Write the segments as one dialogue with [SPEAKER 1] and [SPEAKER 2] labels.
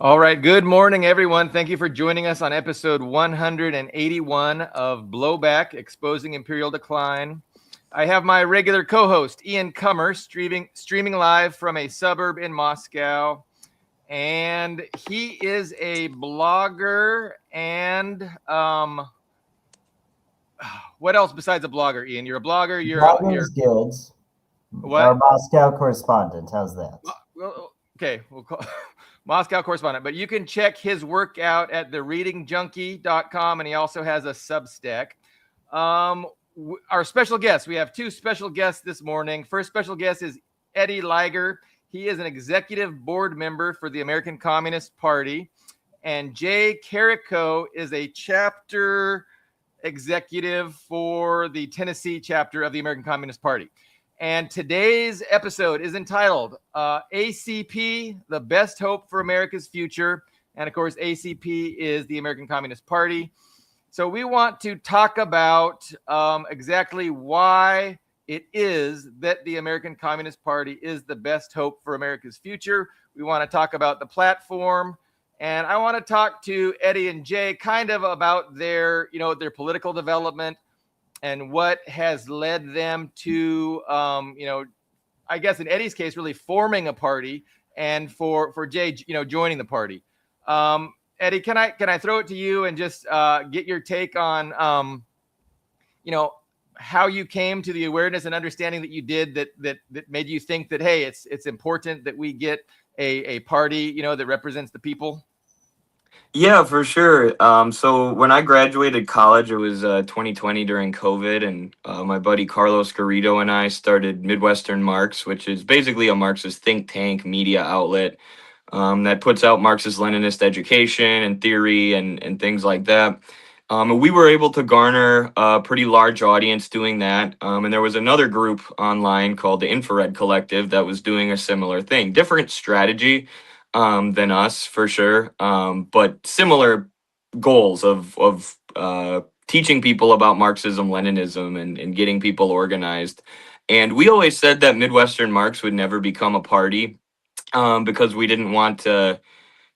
[SPEAKER 1] All right. Good morning, everyone. Thank you for joining us on episode 181 of Blowback, Exposing Imperial Decline. I have my regular co-host, Ian Kummer, streaming live from a suburb in Moscow. And he is a blogger and what else besides a blogger, Ian? You're a blogger.
[SPEAKER 2] Bloggers Guilds. Our
[SPEAKER 1] What?
[SPEAKER 2] Moscow correspondent. How's that?
[SPEAKER 1] Well, okay, we'll call Moscow correspondent, but you can check his work out at thereadingjunkie.com, and he also has a Substack. Our special guests, we have two special guests this morning. First special guest is Eddie Liger. He is an executive board member for the American Communist Party, and Jae Carico is a chapter executive for the Tennessee chapter of the American Communist Party. And today's episode is entitled ACP, the Best Hope for America's Future. And of course, ACP is the American Communist Party. So we want to talk about exactly why it is that the American Communist Party is the best hope for America's future. We want to talk about the platform. And I want to talk to Eddie and Jae kind of about their political development and what has led them to, I guess in Eddie's case, really forming a party, and for Jae, joining the party. Eddie, can I throw it to you and just get your take on, how you came to the awareness and understanding that you did that made you think that, hey, it's important that we get a party, that represents the people?
[SPEAKER 3] Yeah, for sure. So when I graduated college, it was 2020 during COVID, and my buddy Carlos Garrido and I started Midwestern Marx, which is basically a Marxist think tank media outlet that puts out Marxist-Leninist education and theory and things like that. And we were able to garner a pretty large audience doing that. And there was another group online called the Infrared Collective that was doing a similar thing, different strategy than us for sure, but similar goals of teaching people about Marxism, Leninism, and getting people organized. And we always said that Midwestern Marx would never become a party because we didn't want to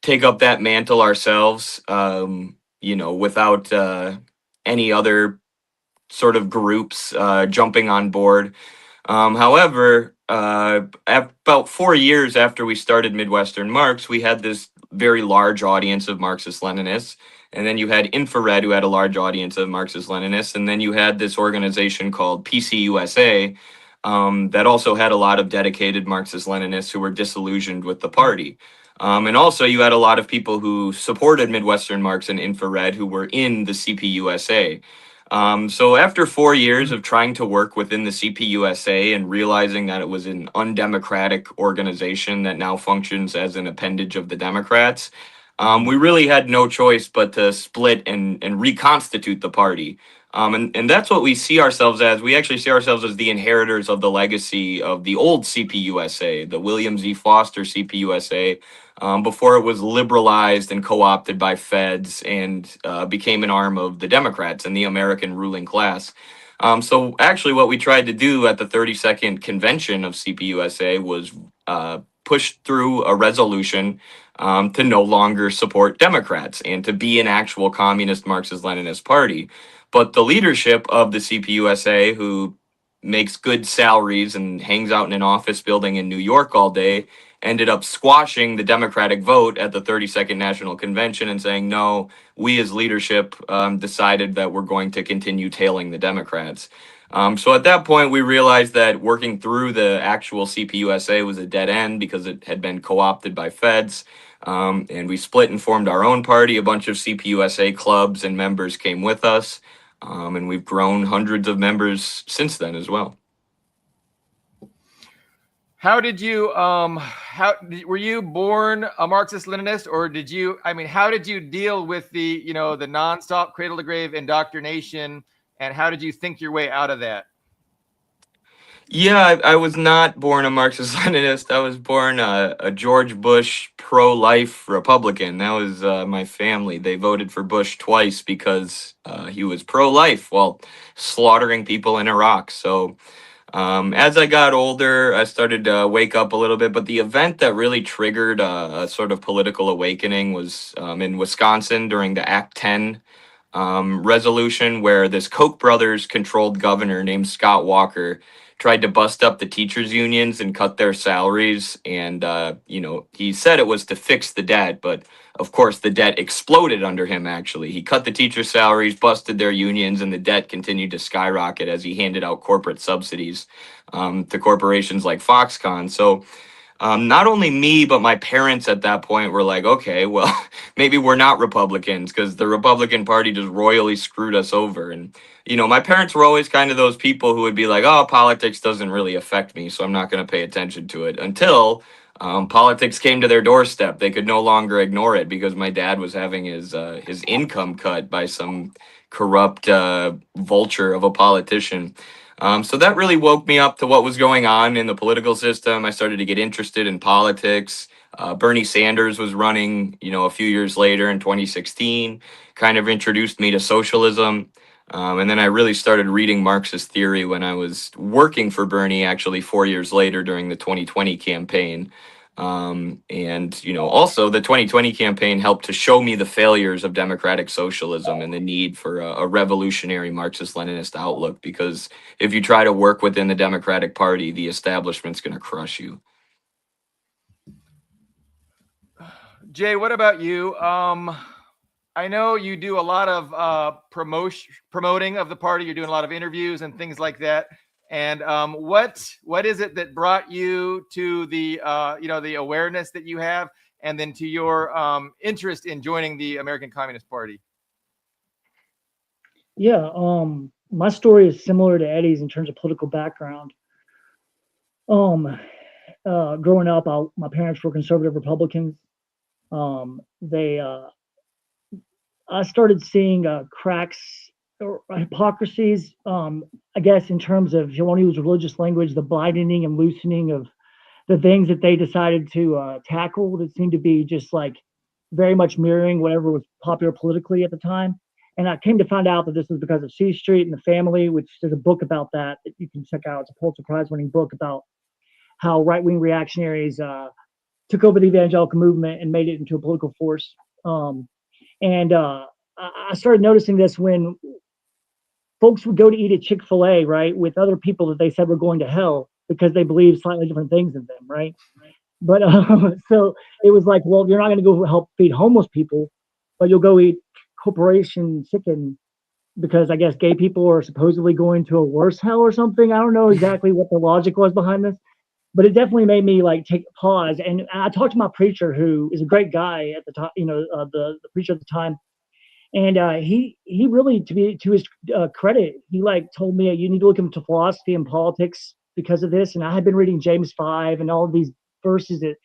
[SPEAKER 3] take up that mantle ourselves, without any other sort of groups jumping on board. However, about 4 years after we started Midwestern Marx, we had this very large audience of Marxist-Leninists. And then you had Infrared, who had a large audience of Marxist-Leninists. And then you had this organization called PCUSA that also had a lot of dedicated Marxist-Leninists who were disillusioned with the party. And also you had a lot of people who supported Midwestern Marx and Infrared who were in the CPUSA. So after 4 years of trying to work within the CPUSA and realizing that it was an undemocratic organization that now functions as an appendage of the Democrats, we really had no choice but to split and reconstitute the party. And that's what we see ourselves as. We actually see ourselves as the inheritors of the legacy of the old CPUSA, the William Z. Foster CPUSA, before it was liberalized and co-opted by feds and became an arm of the Democrats and the American ruling class. So actually what we tried to do at the 32nd convention of CPUSA was push through a resolution to no longer support Democrats and to be an actual communist Marxist-Leninist party. But the leadership of the CPUSA, who makes good salaries and hangs out in an office building in New York all day, ended up squashing the Democratic vote at the 32nd National Convention and saying, no, we as leadership decided that we're going to continue tailing the Democrats. So at that point, we realized that working through the actual CPUSA was a dead end because it had been co-opted by feds. And we split and formed our own party. A bunch of CPUSA clubs and members came with us. And we've grown hundreds of members since then as well.
[SPEAKER 1] How did you were you born a Marxist-Leninist, or how did you deal with the nonstop cradle to grave indoctrination, and how did you think your way out of that?
[SPEAKER 3] Yeah, I was not born a Marxist-Leninist. I was born a George Bush pro-life Republican. That was my family. They voted for Bush twice because he was pro-life while slaughtering people in Iraq. So As I got older, I started to wake up a little bit, but the event that really triggered a sort of political awakening was in Wisconsin during the Act 10 resolution, where this Koch brothers controlled governor named Scott Walker tried to bust up the teachers unions and cut their salaries. And, he said it was to fix the debt, but of course the debt exploded under him. Actually, he cut the teachers' salaries, busted their unions, and the debt continued to skyrocket as he handed out corporate subsidies to corporations like Foxconn. So not only me, but my parents at that point were like, okay, well, maybe we're not Republicans because the Republican Party just royally screwed us over. And, my parents were always kind of those people who would be like, oh, politics doesn't really affect me, so I'm not going to pay attention to it until politics came to their doorstep. They could no longer ignore it because my dad was having his income cut by some corrupt vulture of a politician. So that really woke me up to what was going on in the political system. I started to get interested in politics. Bernie Sanders was running, a few years later in 2016, kind of introduced me to socialism. And then I really started reading Marxist theory when I was working for Bernie, actually 4 years later during the 2020 campaign. Also the 2020 campaign helped to show me the failures of democratic socialism and the need for a revolutionary Marxist-Leninist outlook, because if you try to work within the Democratic Party, the establishment's going to crush you.
[SPEAKER 1] Jay, what about you? I know you do a lot of promoting of the party. You're doing a lot of interviews and things like that. And what is it that brought you to the the awareness that you have, and then to your interest in joining the American Communist Party?
[SPEAKER 4] Yeah, my story is similar to Eddie's in terms of political background. Growing up, my parents were conservative Republicans. I started seeing cracks or hypocrisies, I guess, in terms of, if you want to use religious language, the widening and loosening of the things that they decided to tackle that seemed to be just like very much mirroring whatever was popular politically at the time. And I came to find out that this was because of C Street and the Family, which there's a book about that you can check out. It's a Pulitzer Prize winning book about how right-wing reactionaries took over the evangelical movement and made it into a political force. I started noticing this when folks would go to eat at Chick-fil-A, right, with other people that they said were going to hell because they believed slightly different things than them, right? But so it was like, well, you're not going to go help feed homeless people, but you'll go eat corporation chicken because I guess gay people are supposedly going to a worse hell or something. I don't know exactly what the logic was behind this, but it definitely made me like take a pause. And I talked to my preacher, who is a great guy at the time, the preacher at the time. And he really, to his credit, he like told me, you need to look into philosophy and politics because of this. And I had been reading James 5 and all of these verses that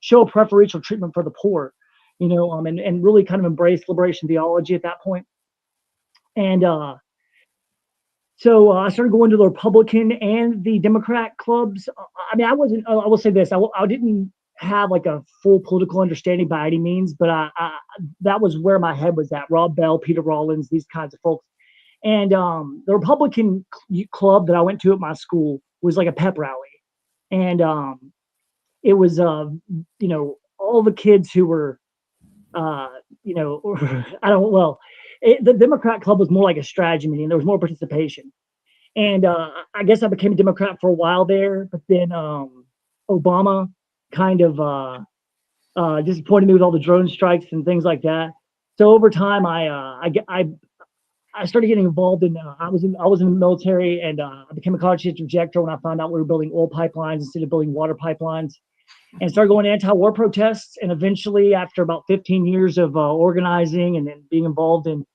[SPEAKER 4] show preferential treatment for the poor, and really kind of embrace liberation theology at that point. And so I started going to the Republican and the Democrat clubs. I mean, I will say this, I didn't have like a full political understanding by any means, but that was where my head was at. Rob Bell, Peter Rollins, these kinds of folks. And the Republican club that I went to at my school was like a pep rally. And it was, all the kids who were, the Democrat club was more like a strategy meeting. There was more participation. And I guess I became a Democrat for a while there, but then Obama kind of disappointed me with all the drone strikes and things like that. So over time, I started getting involved in. I was in the military, and I became a conscientious objector when I found out we were building oil pipelines instead of building water pipelines, and started going to anti-war protests. And eventually, after about 15 years of organizing and then being involved in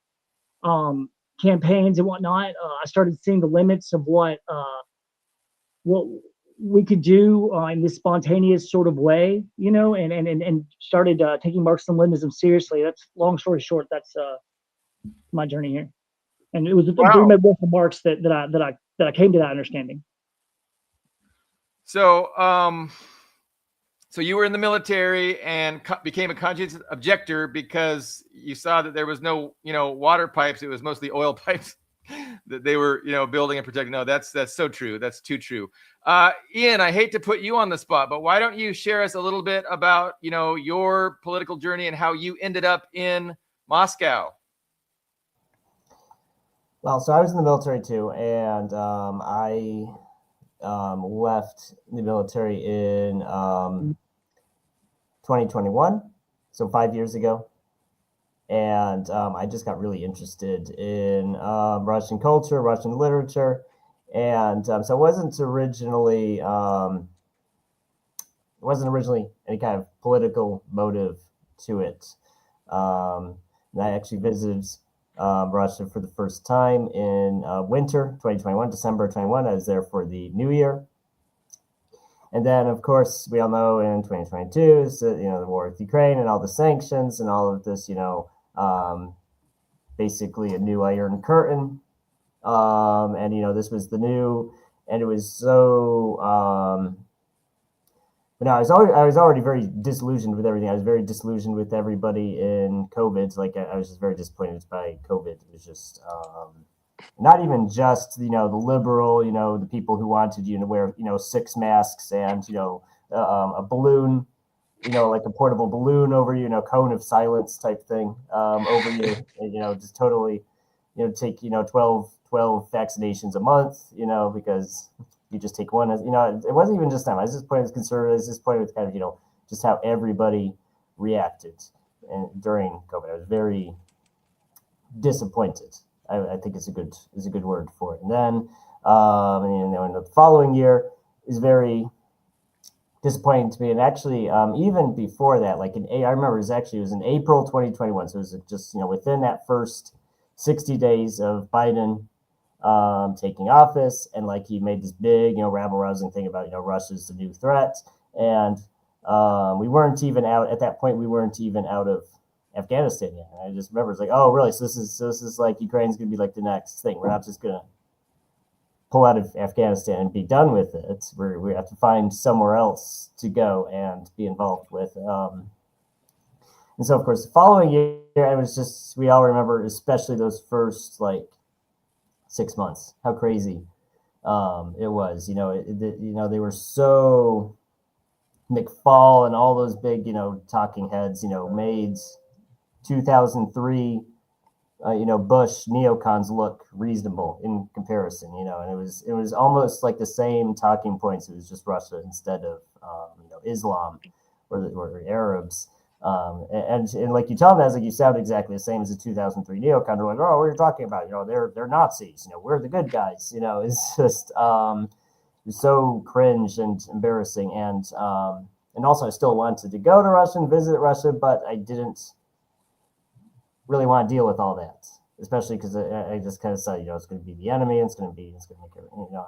[SPEAKER 4] campaigns and whatnot, I started seeing the limits of what we could do in this spontaneous sort of way, and started taking Marxism-Leninism seriously. That's, long story short, that's my journey here. And it was through my work for Marx that I came to that understanding.
[SPEAKER 1] So, so you were in the military and became a conscientious objector because you saw that there was no, water pipes. It was mostly oil pipes that they were, building and protecting. No, that's so true. That's too true. Ian, I hate to put you on the spot, but why don't you share us a little bit about, your political journey and how you ended up in Moscow?
[SPEAKER 2] Well, so I was in the military too, and I left the military in 2021, so 5 years ago. And I just got really interested in Russian culture, Russian literature, and so it wasn't originally any kind of political motive to it. And I actually visited Russia for the first time in winter 2021, December 21. I was there for the New Year. And then, of course, we all know in 2022 is the war with Ukraine and all the sanctions and all of this, basically a new Iron Curtain. And this was the new, and it was so. But no, I was already very disillusioned with everything. I was very disillusioned with everybody in COVID. Like I was just very disappointed by COVID. It was just not even just the liberal, the people who wanted you to wear 6 masks and a balloon, like a portable balloon over you, cone of silence type thing over you, and, just totally, take 12 vaccinations a month, because you just take one. As it wasn't even just them. I was just pointing as conservatives. I was just pointing with kind of just how everybody reacted during COVID. I was very disappointed. I think is a good word for it. And then, in the following year is very disappointing to me. And actually, even before that, I remember it was in April 2021. So it was just within that first 60 days of Biden taking office, and he made this big rabble rousing thing about Russia's the new threat, and we weren't even out at that point. We weren't even out of Afghanistan yet. And I just remember it's like, oh, really? So this is like Ukraine's gonna be like the next thing. We're not just gonna pull out of Afghanistan and be done with it. We have to find somewhere else to go and be involved with. And so, of course, the following year, it was just, we all remember, especially those first 6 months, how crazy it was. They were so McFall and all those big, talking heads, made 2003, Bush neocons look reasonable in comparison, and it was almost like the same talking points. It was just Russia instead of, Islam or Arabs. And like you tell them, you sound exactly the same as the 2003 neocon. They're like, oh, what are you talking about? They're Nazis. We're the good guys. It's just it's so cringe and embarrassing. And also, I still wanted to go to Russia and visit Russia, but I didn't really want to deal with all that, especially because I just kind of said, it's going to be the enemy. It's going to make it.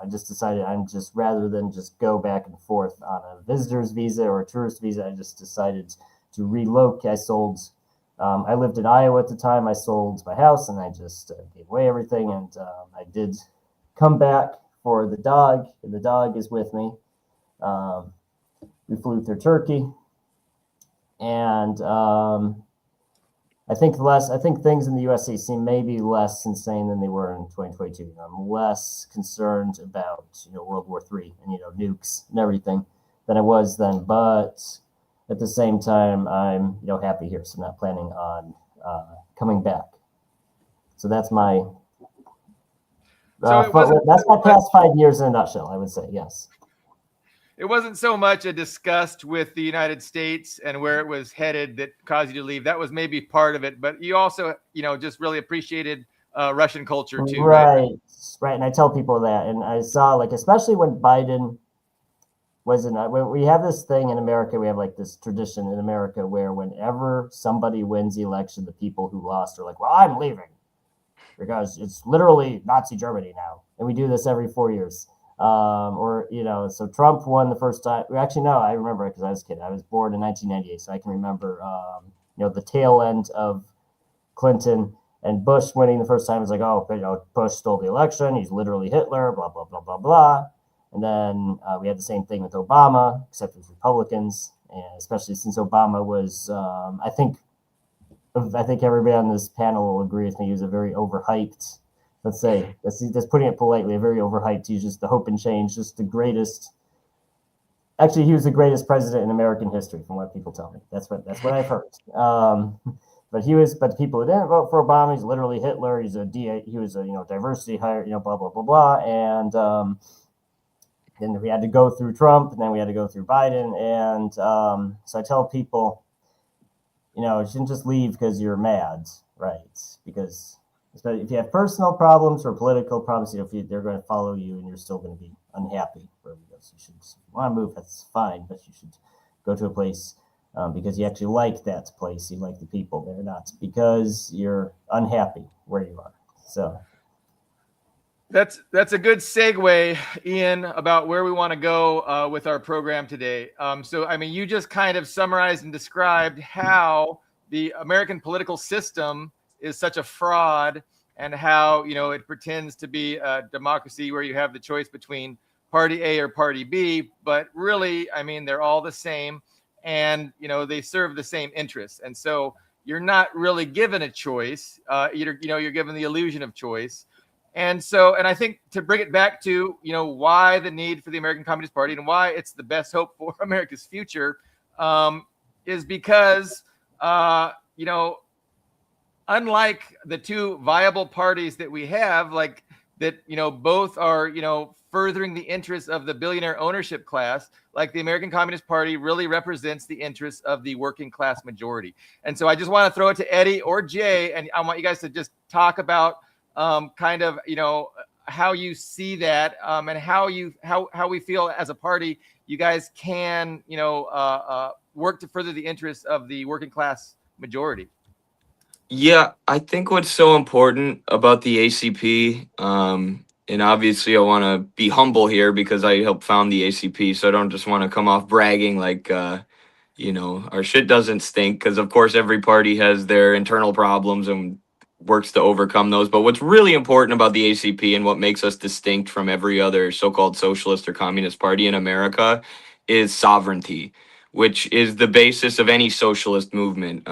[SPEAKER 2] I just decided rather than just go back and forth on a visitor's visa or a tourist visa, I just decided to relocate. I lived in Iowa at the time. I sold my house and I just gave away everything. And I did come back for the dog, and the dog is with me. We flew through Turkey, and I think things in the USA seem maybe less insane than they were in 2022. I'm less concerned about World War III and nukes and everything than I was then, but at the same time, I'm happy here, so I'm not planning on coming back. So that's my that's my past 5 years in a nutshell. I would say yes.
[SPEAKER 1] It wasn't so much a disgust with the United States and where it was headed that caused you to leave. That was maybe part of it, but you also just really appreciated Russian culture too.
[SPEAKER 2] Right. And I tell people that, and I saw especially when Biden. When we have this thing in America, we have this tradition in America where whenever somebody wins the election, the people who lost are like, well, I'm leaving because it's literally Nazi Germany now. And we do this every 4 years. So Trump won the first time. Actually, no, I remember because I was a kid. I was born in 1998, so I can remember, the tail end of Clinton and Bush winning the first time. It's like, oh, Bush stole the election. He's literally Hitler, blah, blah, blah, blah, blah. And then we had the same thing with Obama, except with Republicans, and especially since Obama was, I think everybody on this panel will agree with me, he was a very overhyped let's say, that's putting it politely, a very overhyped. He's just the hope and change, just the greatest. Actually, he was the greatest president in American history, from what people tell me. That's what I've heard. But people who didn't vote for Obama, he's literally Hitler. He was a diversity hire, blah blah blah blah. And then we had to go through Trump, and then we had to go through Biden. And so I tell people, you shouldn't just leave because you're mad, right? Because if you have personal problems or political problems, they're going to follow you, and you're still going to be unhappy wherever you go. So if you want to move, that's fine, but you should go to a place because you actually like that place, you like the people there, not because you're unhappy where you are. So
[SPEAKER 1] that's a good segue, Ian, about where we want to go with our program today. So, I mean, you just kind of summarized and described how the American political system is such a fraud, and how it pretends to be a democracy where you have the choice between party A or party B, but really, I mean, they're all the same, and they serve the same interests. And so you're not really given a choice. You're given the illusion of choice. And I think to bring it back to why the need for the American Communist Party and why it's the best hope for America's future is because unlike the two viable parties that we have, like that, both are, furthering the interests of the billionaire ownership class, like the American Communist Party really represents the interests of the working class majority. And so I just want to throw it to Eddie or Jay, and I want you guys to just talk about kind of, how you see that and how we feel as a party, you guys can, work to further the interests of the working class majority.
[SPEAKER 3] Yeah, I think what's so important about the ACP, and obviously I want to be humble here because I helped found the ACP, so I don't just want to come off bragging like, our shit doesn't stink, because of course every party has their internal problems and works to overcome those. But what's really important about the ACP and what makes us distinct from every other so-called socialist or communist party in America is sovereignty, which is the basis of any socialist movement.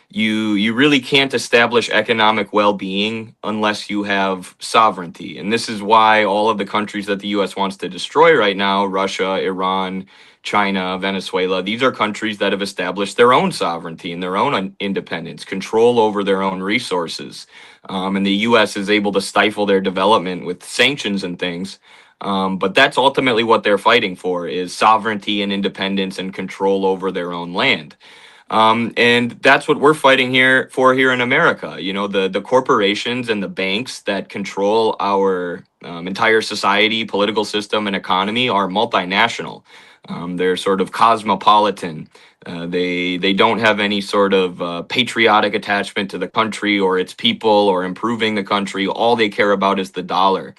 [SPEAKER 3] You really can't establish economic well-being unless you have sovereignty. And this is why all of the countries that the US wants to destroy right now, Russia, Iran, China, Venezuela, these are countries that have established their own sovereignty and their own independence, control over their own resources. And the US is able to stifle their development with sanctions and things. But that's ultimately what they're fighting for, is sovereignty and independence and control over their own land. And that's what we're fighting here in America. The corporations and the banks that control our entire society, political system, and economy are multinational. They're sort of cosmopolitan. They don't have any sort of patriotic attachment to the country or its people or improving the country. All they care about is the dollar.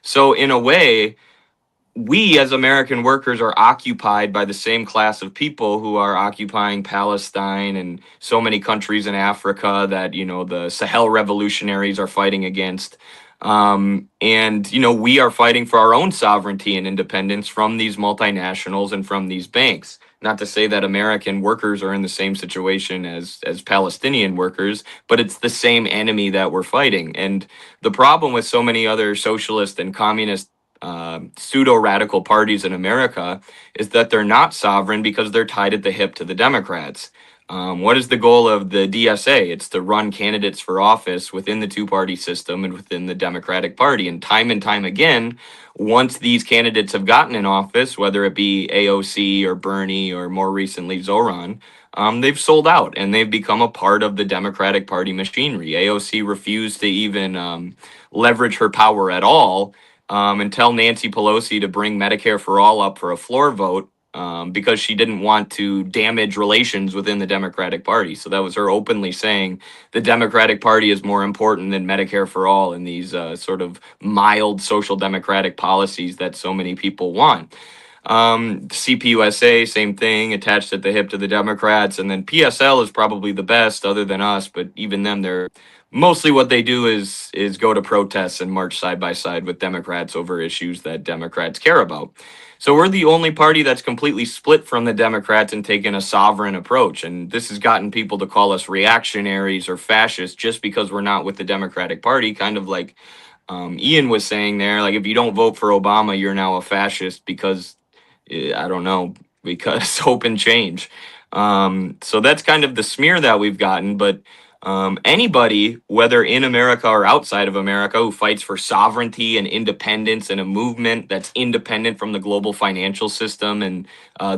[SPEAKER 3] So in a way, we as American workers are occupied by the same class of people who are occupying Palestine and so many countries in Africa that, the Sahel revolutionaries are fighting against. And we are fighting for our own sovereignty and independence from these multinationals and from these banks. Not to say that American workers are in the same situation as Palestinian workers, but it's the same enemy that we're fighting. And the problem with so many other socialist and communist pseudo-radical parties in America is that they're not sovereign because they're tied at the hip to the Democrats. What is the goal of the DSA? It's to run candidates for office within the two-party system and within the Democratic Party. And time again, once these candidates have gotten in office, whether it be AOC or Bernie or more recently Zoran, they've sold out and they've become a part of the Democratic Party machinery. AOC refused to even leverage her power at all and tell Nancy Pelosi to bring Medicare for all up for a floor vote because she didn't want to damage relations within the Democratic Party. So that was her openly saying the Democratic Party is more important than Medicare for all and these sort of mild social democratic policies that so many people want. CPUSA, same thing, attached at the hip to the Democrats. And then PSL is probably the best other than us, but even them, they're mostly what they do is go to protests and march side by side with Democrats over issues that Democrats care about. So we're the only party that's completely split from the Democrats and taken a sovereign approach. And this has gotten people to call us reactionaries or fascists just because we're not with the Democratic Party, kind of like Ian was saying there. Like, if you don't vote for Obama, you're now a fascist because, I don't know, because hope and change. So that's kind of the smear that we've gotten. But anybody, whether in America or outside of America, who fights for sovereignty and independence and a movement that's independent from the global financial system and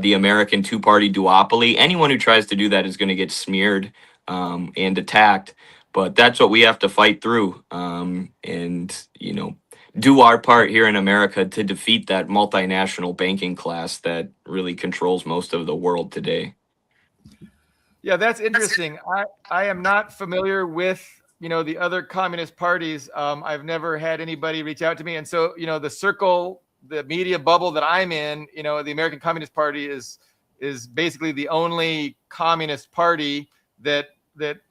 [SPEAKER 3] the American two-party duopoly, anyone who tries to do that is going to get smeared and attacked. But that's what we have to fight through, and do our part here in America to defeat that multinational banking class that really controls most of the world today.
[SPEAKER 1] Yeah, that's interesting. I am not familiar with, the other communist parties. I've never had anybody reach out to me. And so, the circle, the media bubble that I'm in, the American Communist Party is basically the only communist party that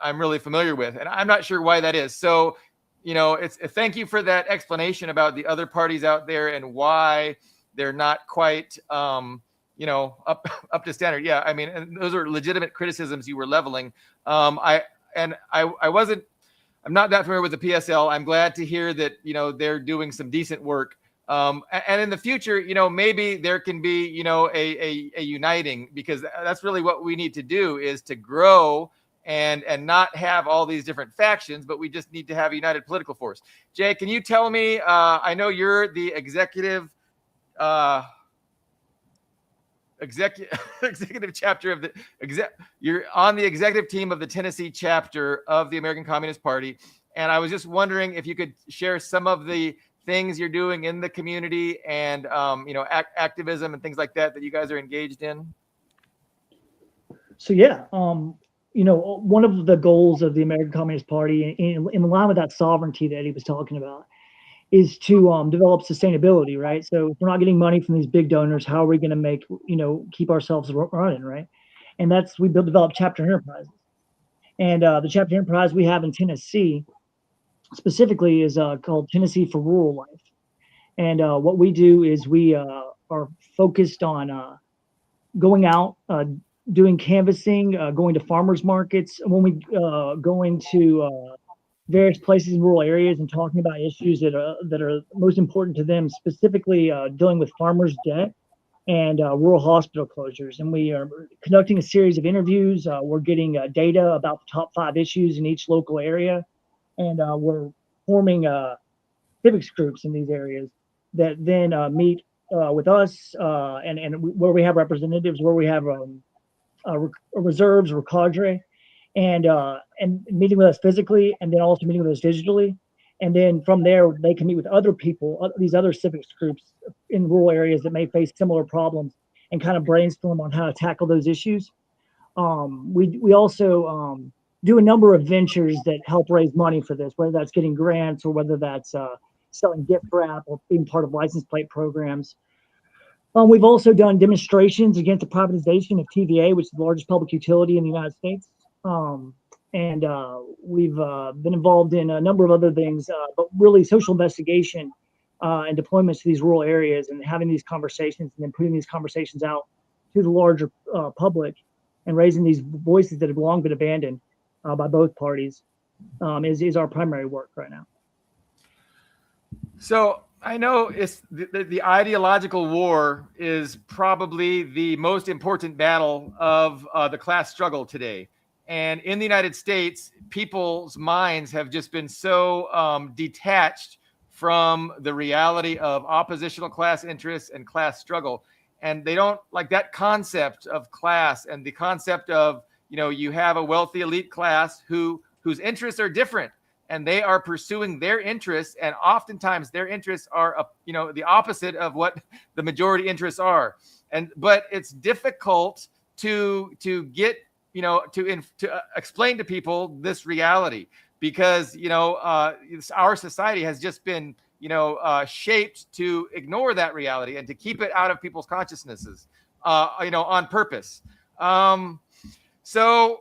[SPEAKER 1] I'm really familiar with. And I'm not sure why that is. So, thank you for that explanation about the other parties out there and why they're not quite up to standard. Yeah, I mean, and those are legitimate criticisms you were leveling. I'm not that familiar with the PSL. I'm glad to hear that they're doing some decent work. And in the future, maybe there can be a uniting, because that's really what we need to do, is to grow and not have all these different factions, but we just need to have a united political force. Jay, can you tell me? I know you're the executive chapter of you're on the executive team of the Tennessee chapter of the American Communist Party. And I was just wondering if you could share some of the things you're doing in the community and, activism and things like that you guys are engaged in.
[SPEAKER 4] So, yeah, one of the goals of the American Communist Party, in line with that sovereignty that he was talking about, is to develop sustainability, right? So if we're not getting money from these big donors, how are we going to make, keep ourselves running, right? And we develop chapter enterprises. And the chapter enterprise we have in Tennessee specifically is called Tennessee for Rural Life. And what we do is we are focused on going out, doing canvassing, going to farmers markets. When we go into various places in rural areas and talking about issues that are most important to them, specifically dealing with farmers' debt and rural hospital closures. And we are conducting a series of interviews. We're getting data about the top 5 issues in each local area, and we're forming civics groups in these areas that then meet with us, and where we have representatives, where we have reserves or cadre, and meeting with us physically, and then also meeting with us digitally. And then from there, they can meet with other people, these other civics groups in rural areas that may face similar problems, and kind of brainstorm on how to tackle those issues. We also do a number of ventures that help raise money for this, whether that's getting grants or whether that's selling gift wrap or being part of license plate programs. We've also done demonstrations against the privatization of TVA, which is the largest public utility in the United States. And we've been involved in a number of other things, but really social investigation and deployments to these rural areas, and having these conversations and then putting these conversations out to the larger public and raising these voices that have long been abandoned by both parties is our primary work right now.
[SPEAKER 1] So I know it's the ideological war is probably the most important battle of the class struggle today. And in the United States, people's minds have just been so detached from the reality of oppositional class interests and class struggle. And they don't like that concept of class and the concept of, you have a wealthy elite class whose interests are different, and they are pursuing their interests. And oftentimes their interests are, the opposite of what the majority interests are. But it's difficult to get, to explain to people this reality, because, our society has just been, shaped to ignore that reality and to keep it out of people's consciousnesses, on purpose. So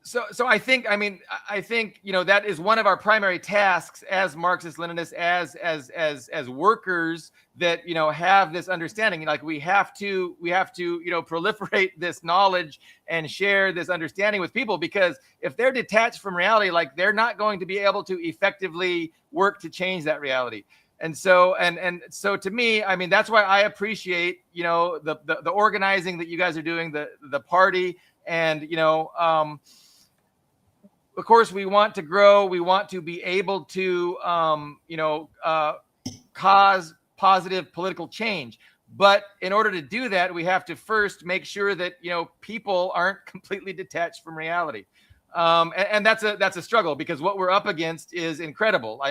[SPEAKER 1] So I think, I think, that is one of our primary tasks as Marxist Leninists, as workers that, have this understanding. Like we have to, proliferate this knowledge and share this understanding with people, because if they're detached from reality, like they're not going to be able to effectively work to change that reality. And so, so to me, that's why I appreciate, the organizing that you guys are doing, the party, and, of course, we want to grow. We want to be able to, cause positive political change. But in order to do that, we have to first make sure that, people aren't completely detached from reality. And that's a struggle, because what we're up against is incredible.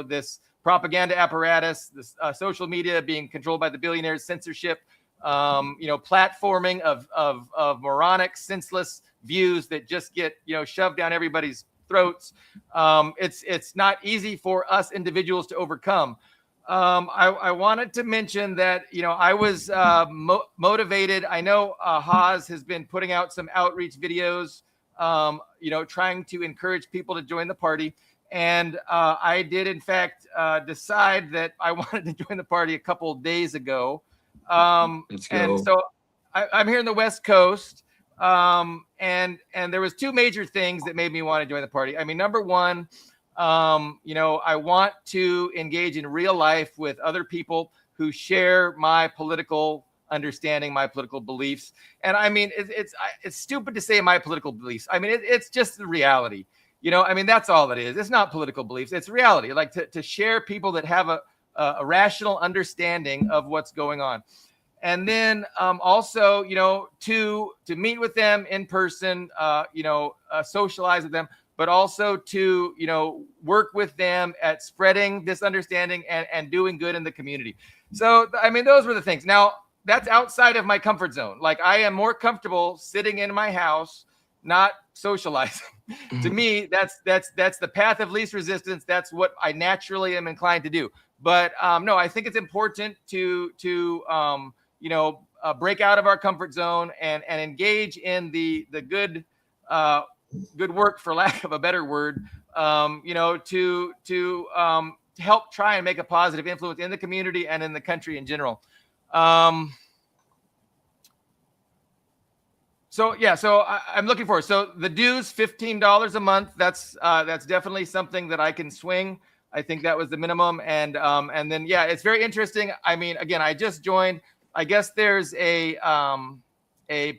[SPEAKER 1] This propaganda apparatus, this social media being controlled by the billionaires, censorship, platforming of moronic, senseless views that just get shoved down everybody's throats. It's not easy for us individuals to overcome. I wanted to mention that I was motivated. I know Haas has been putting out some outreach videos, trying to encourage people to join the party. And I did, in fact, decide that I wanted to join the party a couple of days ago.
[SPEAKER 3] Let's go.
[SPEAKER 1] And so I'm here in the West Coast. And there was two major things that made me want to join the party. Number one, I want to engage in real life with other people who share my political understanding, my political beliefs. And it's stupid to say my political beliefs. It's just the reality. That's all it is. It's not political beliefs. It's reality. Like to share people that have a rational understanding of what's going on. And then also, to meet with them in person, socialize with them, but also to, work with them at spreading this understanding and doing good in the community. So, those were the things. Now, that's outside of my comfort zone. Like I am more comfortable sitting in my house, not socializing. To me, that's the path of least resistance. That's what I naturally am inclined to do. But no, I think it's important to break out of our comfort zone and engage in the good work, for lack of a better word, to help try and make a positive influence in the community and in the country in general. So I'm looking forward. So the dues, $15 a month. That's definitely something that I can swing. I think that was the minimum. And then, yeah, it's very interesting. Again, I just joined. I guess there's a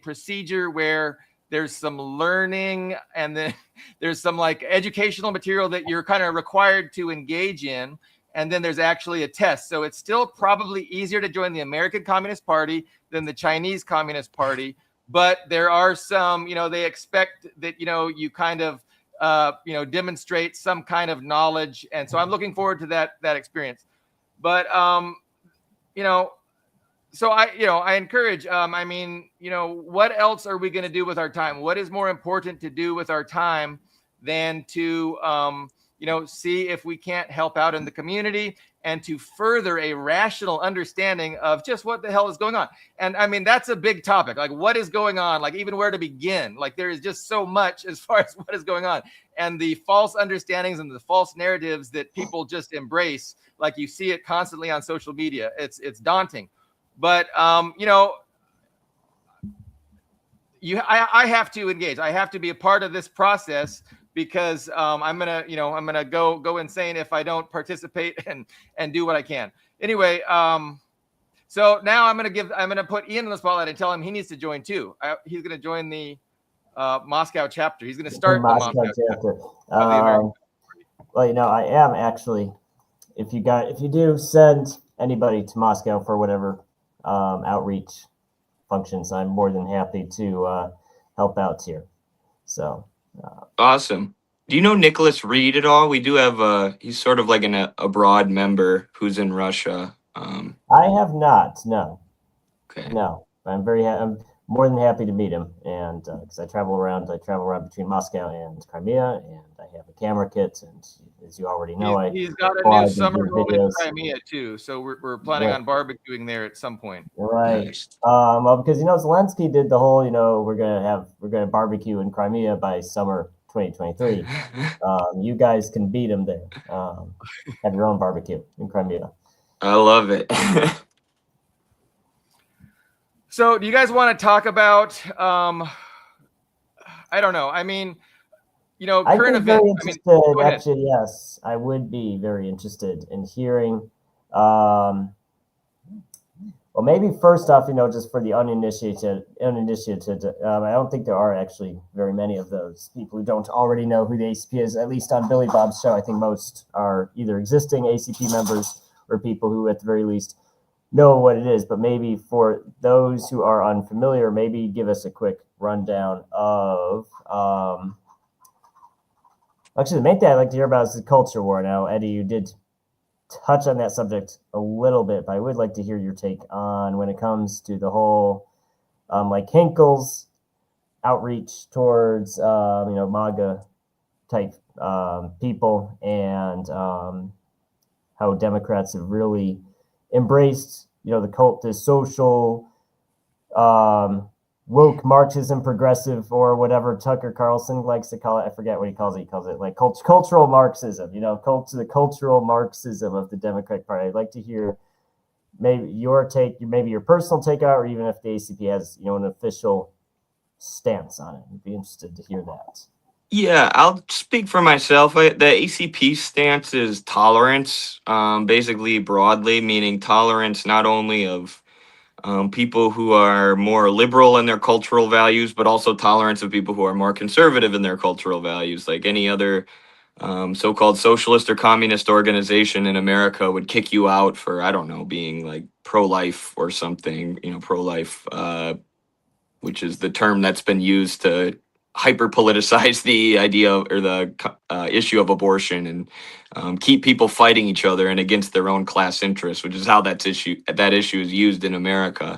[SPEAKER 1] procedure where there's some learning, and then there's some like educational material that you're kind of required to engage in. And then there's actually a test. So it's still probably easier to join the American Communist Party than the Chinese Communist Party. But there are some, they expect that, you kind of, demonstrate some kind of knowledge. And so I'm looking forward to that experience. But, so I encourage, what else are we going to do with our time? What is more important to do with our time than to, see if we can't help out in the community and to further a rational understanding of just what the hell is going on. And that's a big topic. Like what is going on? Like even where to begin? Like there is just so much as far as what is going on, and the false understandings and the false narratives that people just embrace. Like you see it constantly on social media. It's daunting. But I have to engage. I have to be a part of this process, because I'm gonna go insane if I don't participate and do what I can. Anyway, so now I'm gonna put Ian in the spotlight and tell him he needs to join too. He's gonna join the Moscow chapter. He's gonna start the Moscow chapter.
[SPEAKER 2] Well, I am actually. If you do send anybody to Moscow for whatever outreach functions, I'm more than happy to help out here. So
[SPEAKER 3] awesome. Do you know Nicholas Reed at all? We do have he's sort of like an abroad member who's in Russia.
[SPEAKER 2] I have not. No.
[SPEAKER 3] Okay.
[SPEAKER 2] No, I'm more than happy to meet him. And because I travel around between Moscow and Crimea, and I have a camera kit. And as you already know,
[SPEAKER 1] He's got a
[SPEAKER 2] fly
[SPEAKER 1] new
[SPEAKER 2] and
[SPEAKER 1] summer
[SPEAKER 2] do
[SPEAKER 1] home in
[SPEAKER 2] videos.
[SPEAKER 1] Crimea too, so we're planning
[SPEAKER 2] Right.
[SPEAKER 1] on barbecuing there at some point.
[SPEAKER 2] Right.
[SPEAKER 3] Nice.
[SPEAKER 2] Well, because Zelensky did the whole, we're gonna barbecue in Crimea by summer 2023. You guys can beat him there. Have your own barbecue in Crimea.
[SPEAKER 3] I love it.
[SPEAKER 1] So, do you guys want to talk about? I don't know. I mean,
[SPEAKER 2] I'd
[SPEAKER 1] current
[SPEAKER 2] be very
[SPEAKER 1] events.
[SPEAKER 2] interested.
[SPEAKER 1] Go ahead.
[SPEAKER 2] Actually, yes, I would be very interested in hearing. Well, maybe first off, just for the uninitiated, I don't think there are actually very many of those people who don't already know who the ACP is. At least on Billy Bob's show, I think most are either existing ACP members or people who, at the very least, know what it is. But maybe for those who are unfamiliar, maybe give us a quick rundown of. Actually, the main thing I'd like to hear about is the culture war. Now, Eddie, you did touch on that subject a little bit, but I would like to hear your take on when it comes to the whole, like Hinkle's outreach towards, MAGA type people, and how Democrats have really embraced, the social, woke Marxism, progressive, or whatever Tucker Carlson likes to call it. I forget what he calls it. He calls it like cultural Marxism, the cultural Marxism of the Democratic Party. I'd like to hear maybe your take, maybe your personal take out, or even if the ACP has, an official stance on it. I'd be interested to hear that.
[SPEAKER 3] Yeah, I'll speak for myself. The ACP stance is tolerance, basically broadly, meaning tolerance not only of people who are more liberal in their cultural values, but also tolerance of people who are more conservative in their cultural values. Like any other so-called socialist or communist organization in America would kick you out for, I don't know, being like pro-life or something, pro-life, which is the term that's been used to hyper politicize the idea or the issue of abortion and keep people fighting each other and against their own class interests, which is how that issue is used in America.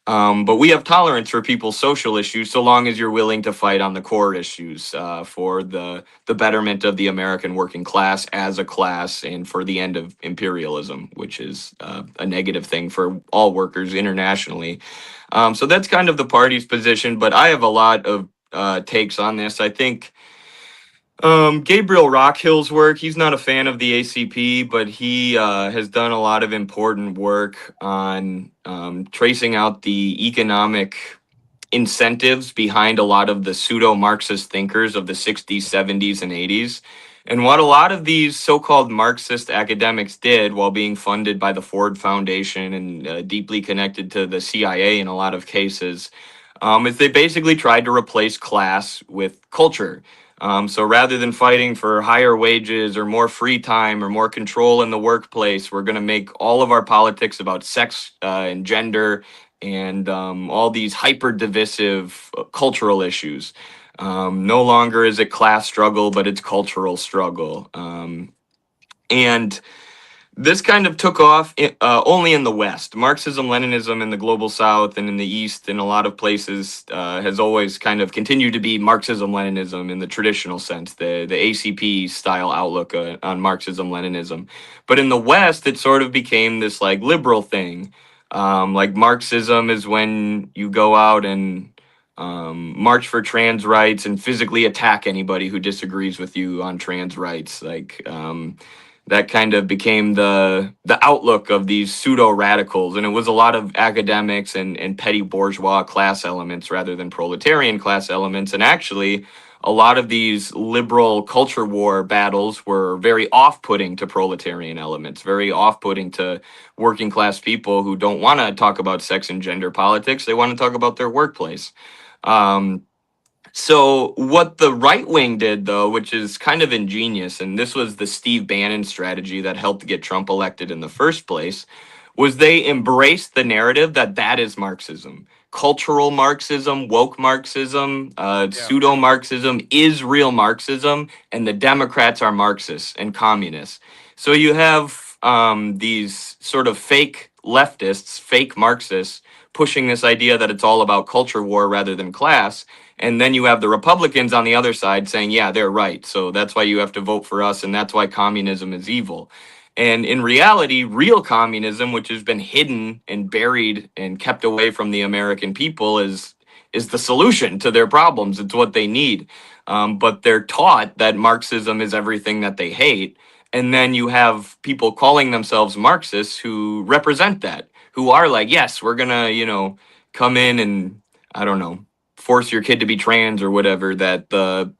[SPEAKER 3] But we have tolerance for people's social issues so long as you're willing to fight on the core issues for the betterment of the American working class as a class and for the end of imperialism, which is a negative thing for all workers internationally. So that's kind of the party's position, but I have a lot of takes on this. I think Gabriel Rockhill's work, he's not a fan of the ACP, but he has done a lot of important work on tracing out the economic incentives behind a lot of the pseudo-Marxist thinkers of the 60s, 70s, and 80s. And what a lot of these so-called Marxist academics did while being funded by the Ford Foundation and deeply connected to the CIA in a lot of cases is they basically tried to replace class with culture. So rather than fighting for higher wages or more free time or more control in the workplace, we're going to make all of our politics about sex and gender and all these hyper divisive cultural issues. No longer is it class struggle, but it's cultural struggle. And this kind of took off only in the West. Marxism, Leninism in the global South and in the East, in a lot of places, has always kind of continued to be Marxism, Leninism in the traditional sense, the ACP style outlook on Marxism, Leninism. But in the West, it sort of became this like liberal thing. Like Marxism is when you go out and march for trans rights and physically attack anybody who disagrees with you on trans rights. That kind of became the outlook of these pseudo radicals, and it was a lot of academics and petty bourgeois class elements rather than proletarian class elements. And actually, a lot of these liberal culture war battles were very off-putting to proletarian elements, very off-putting to working class people who don't want to talk about sex and gender politics. They want to talk about their workplace. So what the right wing did, though, which is kind of ingenious, and this was the Steve Bannon strategy that helped get Trump elected in the first place, was they embraced the narrative that that is Marxism. Cultural Marxism, woke Marxism, pseudo-Marxism is real Marxism, and the Democrats are Marxists and communists. So you have these sort of fake leftists, fake Marxists, pushing this idea that it's all about culture war rather than class. And then you have the Republicans on the other side saying, yeah, they're right. So that's why you have to vote for us. And that's why communism is evil. And in reality, real communism, which has been hidden and buried and kept away from the American people, is the solution to their problems. It's what they need. But they're taught that Marxism is everything that they hate. And then you have people calling themselves Marxists who represent that, who are like, yes, we're going to, come in and, I don't know, force your kid to be trans or whatever that the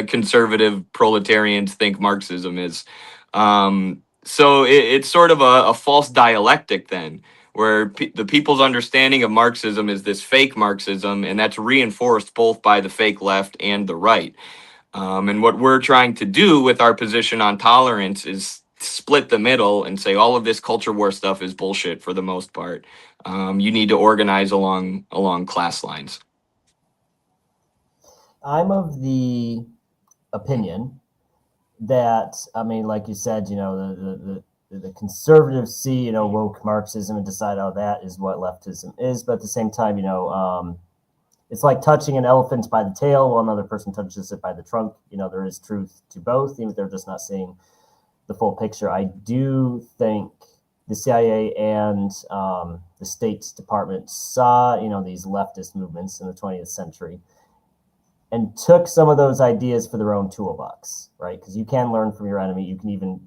[SPEAKER 3] conservative proletarians think Marxism is. So it's sort of a false dialectic then, where the people's understanding of Marxism is this fake Marxism, and that's reinforced both by the fake left and the right. And what we're trying to do with our position on tolerance is split the middle and say all of this culture war stuff is bullshit for the most part. You need to organize along class lines.
[SPEAKER 2] I'm of the opinion that, I mean, like you said, the conservatives see, woke Marxism and decide, oh, that is what leftism is. But at the same time, it's like touching an elephant by the tail while another person touches it by the trunk. There is truth to both, even if they're just not seeing the full picture. I do think the CIA and the State Department saw, these leftist movements in the 20th century and took some of those ideas for their own toolbox, right? Because you can learn from your enemy. You can even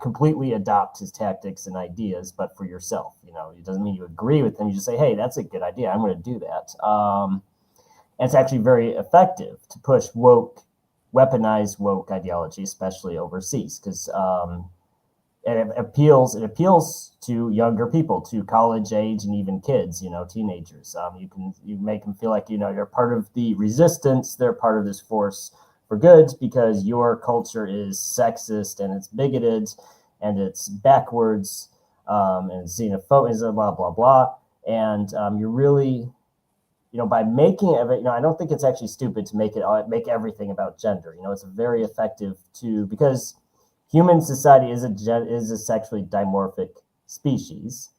[SPEAKER 2] completely adopt his tactics and ideas, but for yourself. It doesn't mean you agree with them. You just say, hey, that's a good idea. I'm going to do that. And it's actually very effective to push weaponized woke ideology, especially overseas, because it appeals to younger people, to college age and even kids, teenagers. You make them feel like, you're part of the resistance. They're part of this force for good because your culture is sexist and it's bigoted and it's backwards and xenophobic, blah, blah, blah. And you're really, by making it, I don't think it's actually stupid to make everything about gender. It's very effective because human society is a sexually dimorphic species.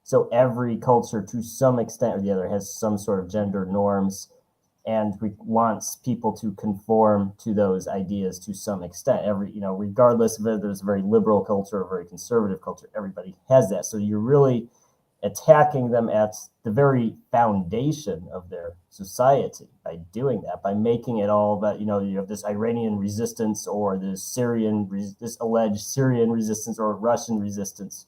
[SPEAKER 2] So every culture, to some extent or the other, has some sort of gender norms and wants people to conform to those ideas to some extent. Regardless of whether there's a very liberal culture or a very conservative culture, everybody has that. So you're really attacking them at the very foundation of their society by doing that, by making it all about, you have this Iranian resistance or this alleged Syrian resistance or Russian resistance,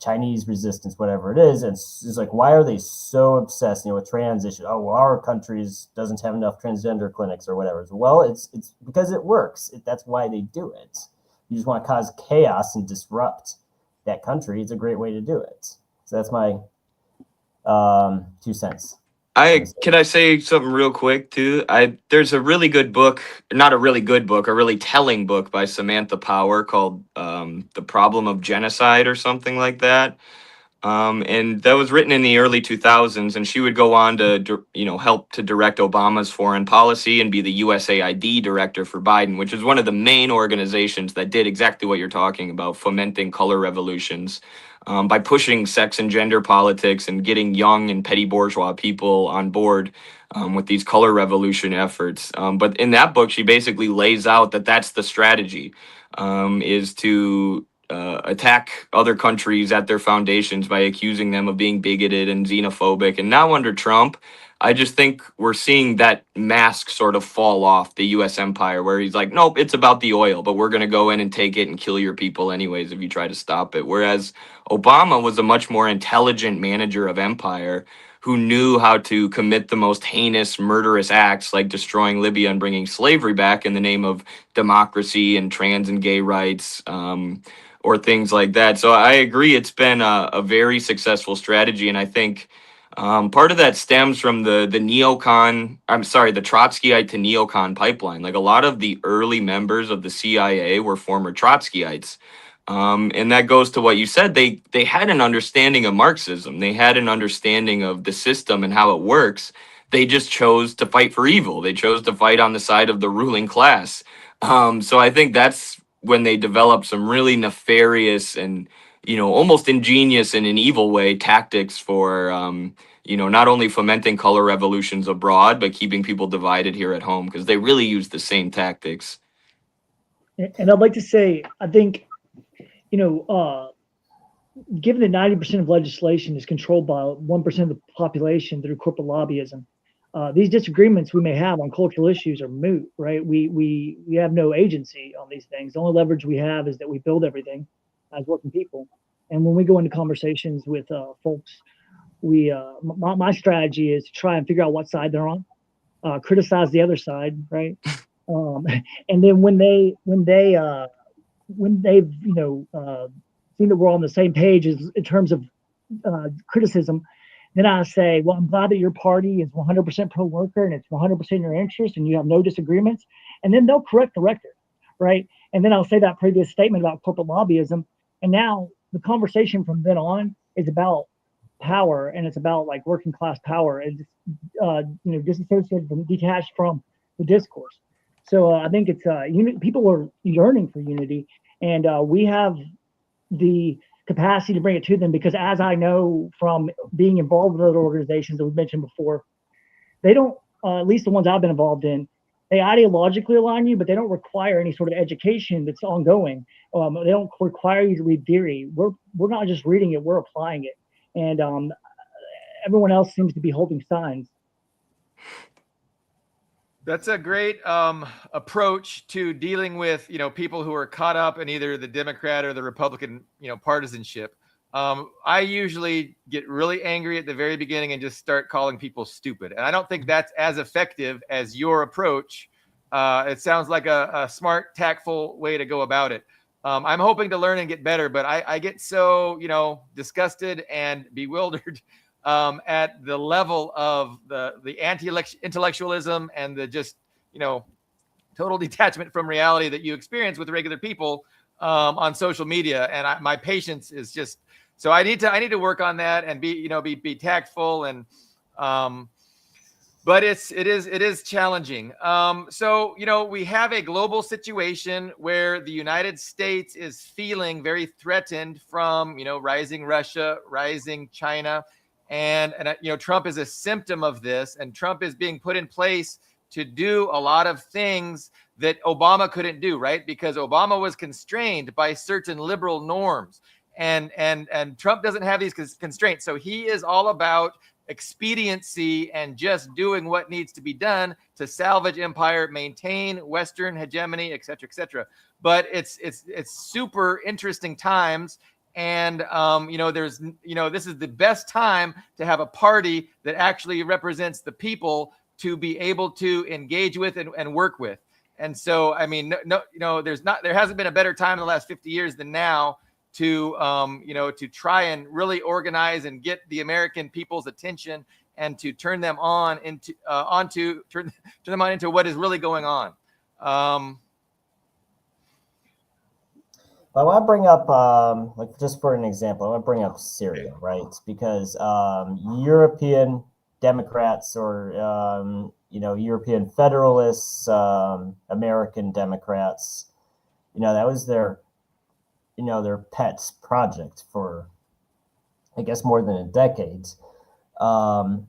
[SPEAKER 2] Chinese resistance, whatever it is. And it's like, why are they so obsessed, with trans issues? Oh, well, our country doesn't have enough transgender clinics or whatever. Well, it's because it works. That's why they do it. You just want to cause chaos and disrupt that country. It's a great way to do it. So that's my 2 cents.
[SPEAKER 3] Can I say something real quick too? There's a really good book, not a really good book, a really telling book by Samantha Power called The Problem of Genocide or something like that. And that was written in the early 2000s, and she would go on to help to direct Obama's foreign policy and be the USAID director for Biden, which is one of the main organizations that did exactly what you're talking about, fomenting color revolutions. By pushing sex and gender politics and getting young and petty bourgeois people on board with these color revolution efforts. But in that book, she basically lays out that that's the strategy, is to attack other countries at their foundations by accusing them of being bigoted and xenophobic. And now under Trump, I just think we're seeing that mask sort of fall off the U.S. empire, where he's like, nope, it's about the oil, but we're going to go in and take it and kill your people anyways if you try to stop it. Whereas Obama was a much more intelligent manager of empire who knew how to commit the most heinous, murderous acts like destroying Libya and bringing slavery back in the name of democracy and trans and gay rights, or things like that. So I agree, it's been a very successful strategy, and I think part of that stems from the Trotskyite to neocon pipeline. Like a lot of the early members of the CIA were former Trotskyites. And that goes to what you said. They had an understanding of Marxism. They had an understanding of the system and how it works. They just chose to fight for evil. They chose to fight on the side of the ruling class. So I think that's when they developed some really nefarious and almost ingenious in an evil way tactics for, not only fomenting color revolutions abroad, but keeping people divided here at home, because they really use the same tactics.
[SPEAKER 4] And I'd like to say, I think, given that 90% of legislation is controlled by 1% of the population through corporate lobbyism, these disagreements we may have on cultural issues are moot, right? We have no agency on these things. The only leverage we have is that we build everything as working people. And when we go into conversations with folks, my strategy is to try and figure out what side they're on, criticize the other side, right? And then when they've seen that we're on the same page in terms of criticism, then I say, well, I'm glad that your party is 100% pro-worker and it's 100% in your interest and you have no disagreements. And then they'll correct the record, right? And then I'll say that previous statement about corporate lobbyism. And now the conversation from then on is about power, and it's about like working class power, and disassociated from, detached from the discourse. So I think it's people are yearning for unity, and we have the capacity to bring it to them, because as I know from being involved with other organizations that we've mentioned before, they don't, at least the ones I've been involved in, they ideologically align you, but they don't require any sort of education that's ongoing. They don't require you to read theory. We're not just reading it, we're applying it. And everyone else seems to be holding signs.
[SPEAKER 1] That's a great approach to dealing with, people who are caught up in either the Democrat or the Republican, partisanship. I usually get really angry at the very beginning and just start calling people stupid. And I don't think that's as effective as your approach. It sounds like a smart, tactful way to go about it. I'm hoping to learn and get better, but I get so, disgusted and bewildered at the level of the anti-intellectualism and the just, total detachment from reality that you experience with regular people on social media. And my patience is just, so I need to work on that and be tactful and, but it is challenging. So, we have a global situation where the United States is feeling very threatened from, rising Russia, rising China. And Trump is a symptom of this, and Trump is being put in place to do a lot of things that Obama couldn't do, right? Because Obama was constrained by certain liberal norms, and Trump doesn't have these constraints. So he is all about expediency and just doing what needs to be done to salvage empire, maintain Western hegemony, et cetera, et cetera. But it's super interesting times. And, this is the best time to have a party that actually represents the people to be able to engage with and work with. And so, I mean, there hasn't been a better time in the last 50 years than now to try and really organize and get the American people's attention and to turn them on into what is really going on.
[SPEAKER 2] I want to bring up, just for an example, I want to bring up Syria, right? Because European Democrats or, European Federalists, American Democrats, that was their pet project for, I guess, more than a decade. And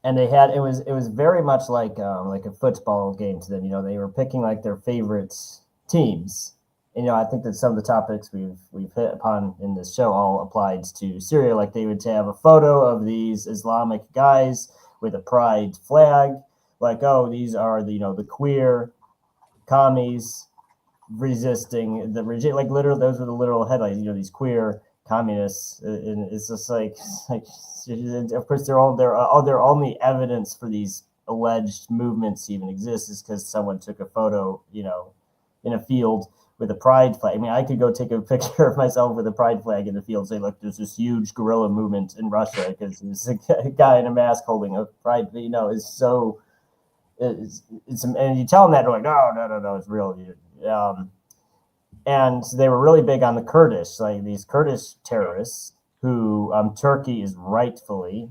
[SPEAKER 2] they had, it was very much like a football game to them. They were picking like their favorite teams. I think that some of the topics we've hit upon in this show all applied to Syria. Like they would have a photo of these Islamic guys with a pride flag, like, oh, these are the queer commies resisting the regime. Like literally, those were the literal headlines. These queer communists, and it's just like of course their only evidence for these alleged movements to even exist is because someone took a photo, in a field with a pride flag. I mean, I could go take a picture of myself with a pride flag in the field, say, look, there's this huge guerrilla movement in Russia because there's a guy in a mask holding a pride. It's so, it's and you tell them that, they're like, no, it's real. And they were really big on the Kurdish, like these Kurdish terrorists who Turkey is rightfully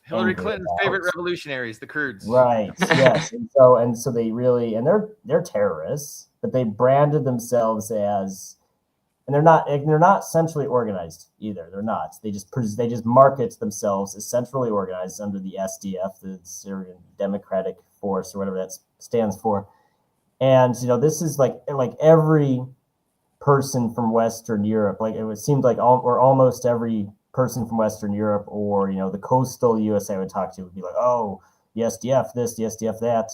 [SPEAKER 1] Hillary Clinton's favorite revolutionaries, the Kurds.
[SPEAKER 2] Right. Yes. and so they really, and they're terrorists, but they branded themselves as and they're not centrally organized either. They're not. They just market themselves as centrally organized under the SDF, the Syrian Democratic Force, or whatever that stands for. And this is like every person from Western Europe, like it seemed like almost every person from Western Europe, or the coastal USA I would talk to would be like, oh, the SDF this, the SDF that.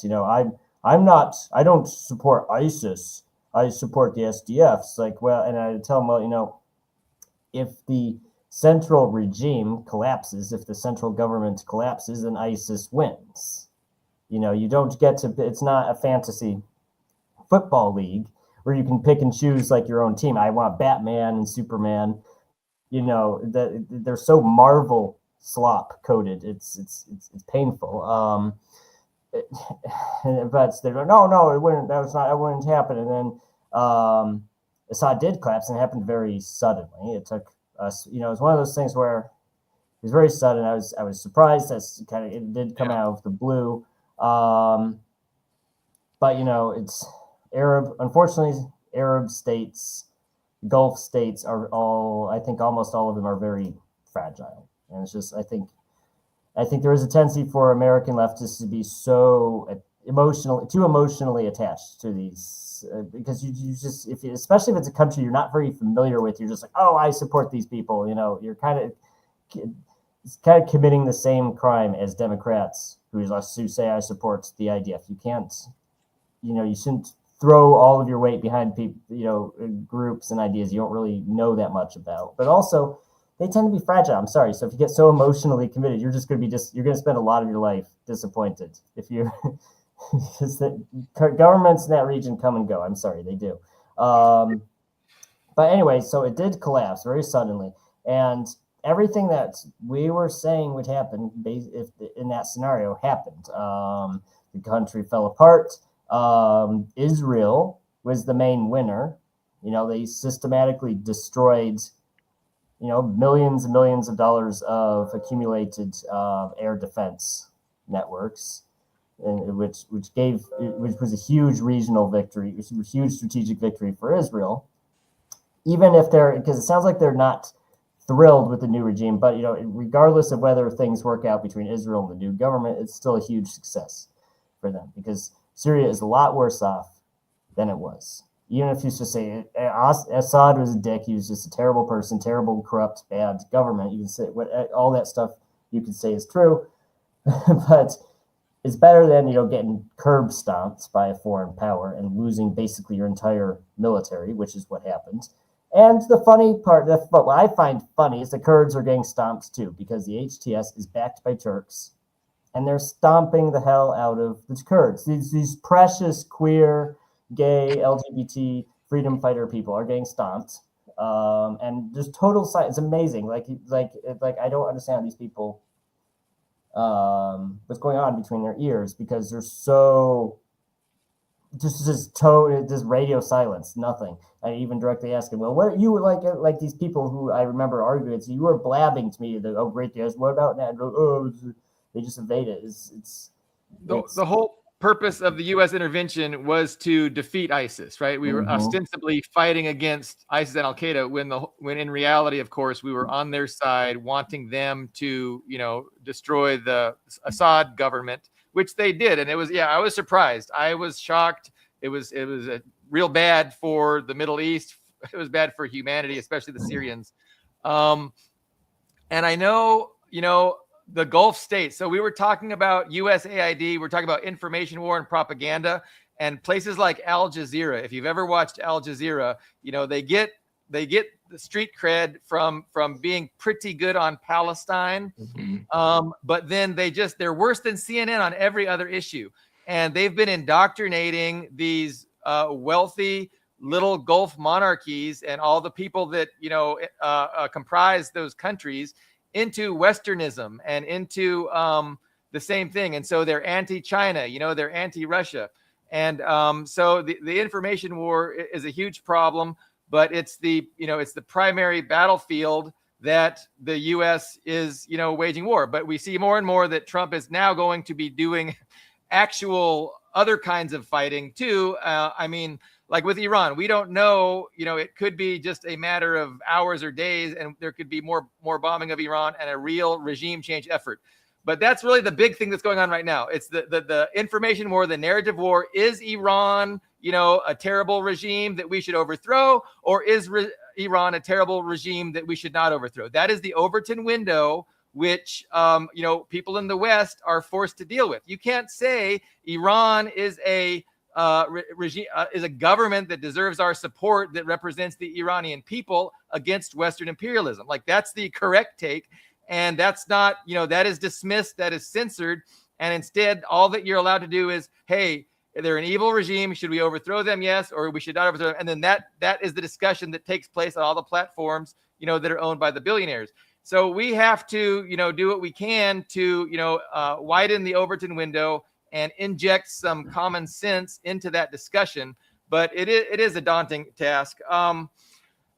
[SPEAKER 2] I don't support ISIS. I support the SDF. It's like, well, and I tell them, well, if the central regime collapses, if the central government collapses, then ISIS wins. You don't get to. It's not a fantasy football league where you can pick and choose like your own team. I want Batman and Superman. They're so Marvel slop coded. It's painful. But they're like, no, it wouldn't. That wouldn't happen. And then Assad did collapse, and it happened very suddenly. It took us. It was one of those things where it was very sudden. I was surprised. It did come out of the blue. But it's Arab. Unfortunately, Arab states, Gulf states are all. I think almost all of them are very fragile, and it's just. I think there is a tendency for American leftists to be so too emotionally attached to these, because you just, especially if it's a country you're not very familiar with, you're just like, oh, I support these people. You're kind of committing the same crime as Democrats who say I support the IDF. You can't, you shouldn't throw all of your weight behind people, groups and ideas you don't really know that much about. But also, they tend to be fragile. I'm sorry. So if you get so emotionally committed, you're just going to you're going to spend a lot of your life disappointed. If you, because the governments in that region come and go. I'm sorry, they do. But anyway, so it did collapse very suddenly, and everything that we were saying would happen if in that scenario happened. The country fell apart. Israel was the main winner. They systematically destroyed millions and millions of dollars of accumulated air defense networks, and which was a huge regional victory, it was a huge strategic victory for Israel. Even if because it sounds like they're not thrilled with the new regime, but regardless of whether things work out between Israel and the new government, it's still a huge success for them, because Syria is a lot worse off than it was. Even if you just say Assad was a dick, he was just a terrible person, terrible, corrupt, bad government. You can say all that stuff you can say is true, but it's better than getting curb stomped by a foreign power and losing basically your entire military, which is what happened. And the funny part, what I find funny, is the Kurds are getting stomped too, because the HTS is backed by Turks, and they're stomping the hell out of the Kurds. These precious queer, gay, LGBT freedom fighter people are getting stomped, and just total it's amazing. Like I don't understand these people. What's going on between their ears, because they're so just radio silence, nothing. I even directly asked him, well, what you were like these people who I remember arguing, so you were blabbing to me, oh great, yes, what about that? Oh, they just evade it. It's
[SPEAKER 1] the whole purpose of the U.S. intervention was to defeat ISIS, right? We were ostensibly fighting against ISIS and Al-Qaeda when in reality, of course, we were on their side, wanting them to, destroy the Assad government, which they did. And it was, I was surprised. I was shocked. It was a real bad for the Middle East. It was bad for humanity, especially the Syrians. And I know, the Gulf states. So we were talking about USAID. We're talking about information war and propaganda, and places like Al Jazeera. If you've ever watched Al Jazeera, they get the street cred from being pretty good on Palestine. But then they're worse than CNN on every other issue. And they've been indoctrinating these wealthy little Gulf monarchies and all the people that, comprise those countries into Westernism and into the same thing. And so they're anti-China, they're anti-Russia. And so the information war is a huge problem, but it's the primary battlefield that the U.S. is, waging war. But we see more and more that Trump is now going to be doing actual other kinds of fighting too. like with Iran, we don't know, it could be just a matter of hours or days, and there could be more bombing of Iran and a real regime change effort. But that's really the big thing that's going on right now. It's the information war, the narrative war. Is Iran, a terrible regime that we should overthrow, or is Iran a terrible regime that we should not overthrow? That is the Overton window, which people in the West are forced to deal with. You can't say Iran is a regime, is a government that deserves our support, that represents the Iranian people against Western imperialism. Like, that's the correct take. And that's not, that is dismissed, that is censored. And instead, all that you're allowed to do is, hey, they're an evil regime. Should we overthrow them? Yes. Or we should not overthrow them. And then that is the discussion that takes place on all the platforms, that are owned by the billionaires. So we have to, do what we can to, widen the Overton window and inject some common sense into that discussion. But it is a daunting task.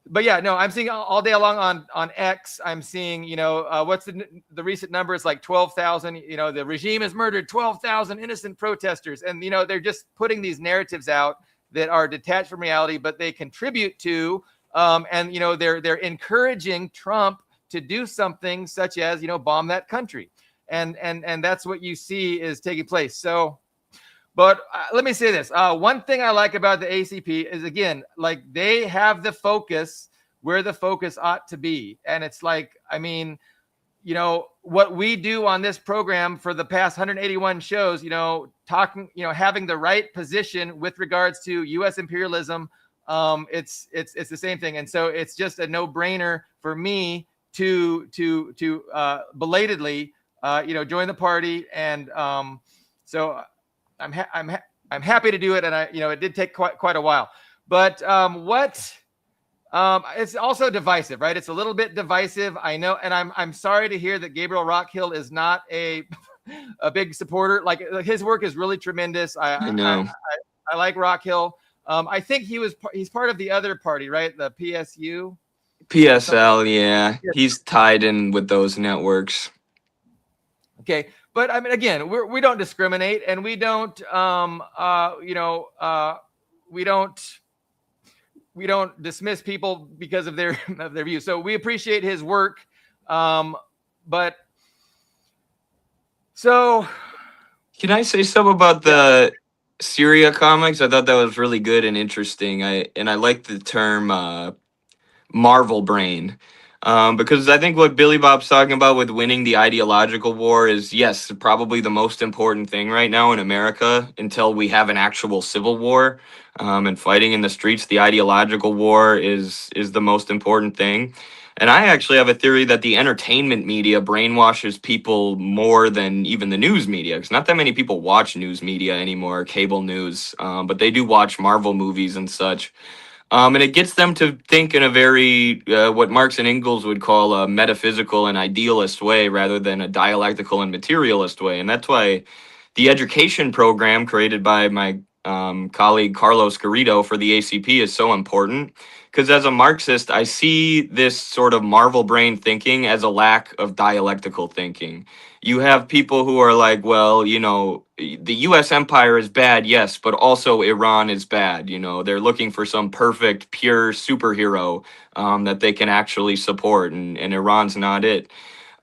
[SPEAKER 1] But yeah, no, I'm seeing all day long on X. I'm seeing, what's the recent number? It's like 12,000. The regime has murdered 12,000 innocent protesters, and they're just putting these narratives out that are detached from reality, but they contribute to, and they're encouraging Trump to do something such as bomb that country, and that's what you see is taking place. So. But let me say this. One thing I like about the ACP is, again, like, they have the focus where the focus ought to be. And it's like, I mean, what we do on this program for the past 181 shows, talking, having the right position with regards to U.S. imperialism, it's the same thing. And so it's just a no-brainer for me to belatedly, join the party. And so I'm happy to do it, and it did take quite a while, but it's also divisive, right? It's a little bit divisive, I know, and I'm sorry to hear that Gabriel Rockhill is not a big supporter. Like, his work is really tremendous. I know. I like Rockhill. I think he's part of the other party, right? The
[SPEAKER 3] PSL, yeah. He's tied in with those networks.
[SPEAKER 1] Okay. But I mean, again, we don't discriminate, and we don't, we don't dismiss people because of their views. So we appreciate his work, but so.
[SPEAKER 3] Can I say something about the Syria comics? I thought that was really good and interesting. I like the term Marvel brain. Because I think what Billy Bob's talking about with winning the ideological war is, yes, probably the most important thing right now in America until we have an actual civil war, and fighting in the streets. The ideological war is the most important thing. And I actually have a theory that the entertainment media brainwashes people more than even the news media. Because not that many people watch news media anymore, cable news, but they do watch Marvel movies and such. And it gets them to think in a very, what Marx and Engels would call a metaphysical and idealist way rather than a dialectical and materialist way. And that's why the education program created by my colleague Carlos Garrido for the ACP is so important. Because as a Marxist, I see this sort of Marvel brain thinking as a lack of dialectical thinking. You have people who are like, well, the U.S. empire is bad, yes, but also Iran is bad. They're looking for some perfect, pure superhero that they can actually support, and Iran's not it.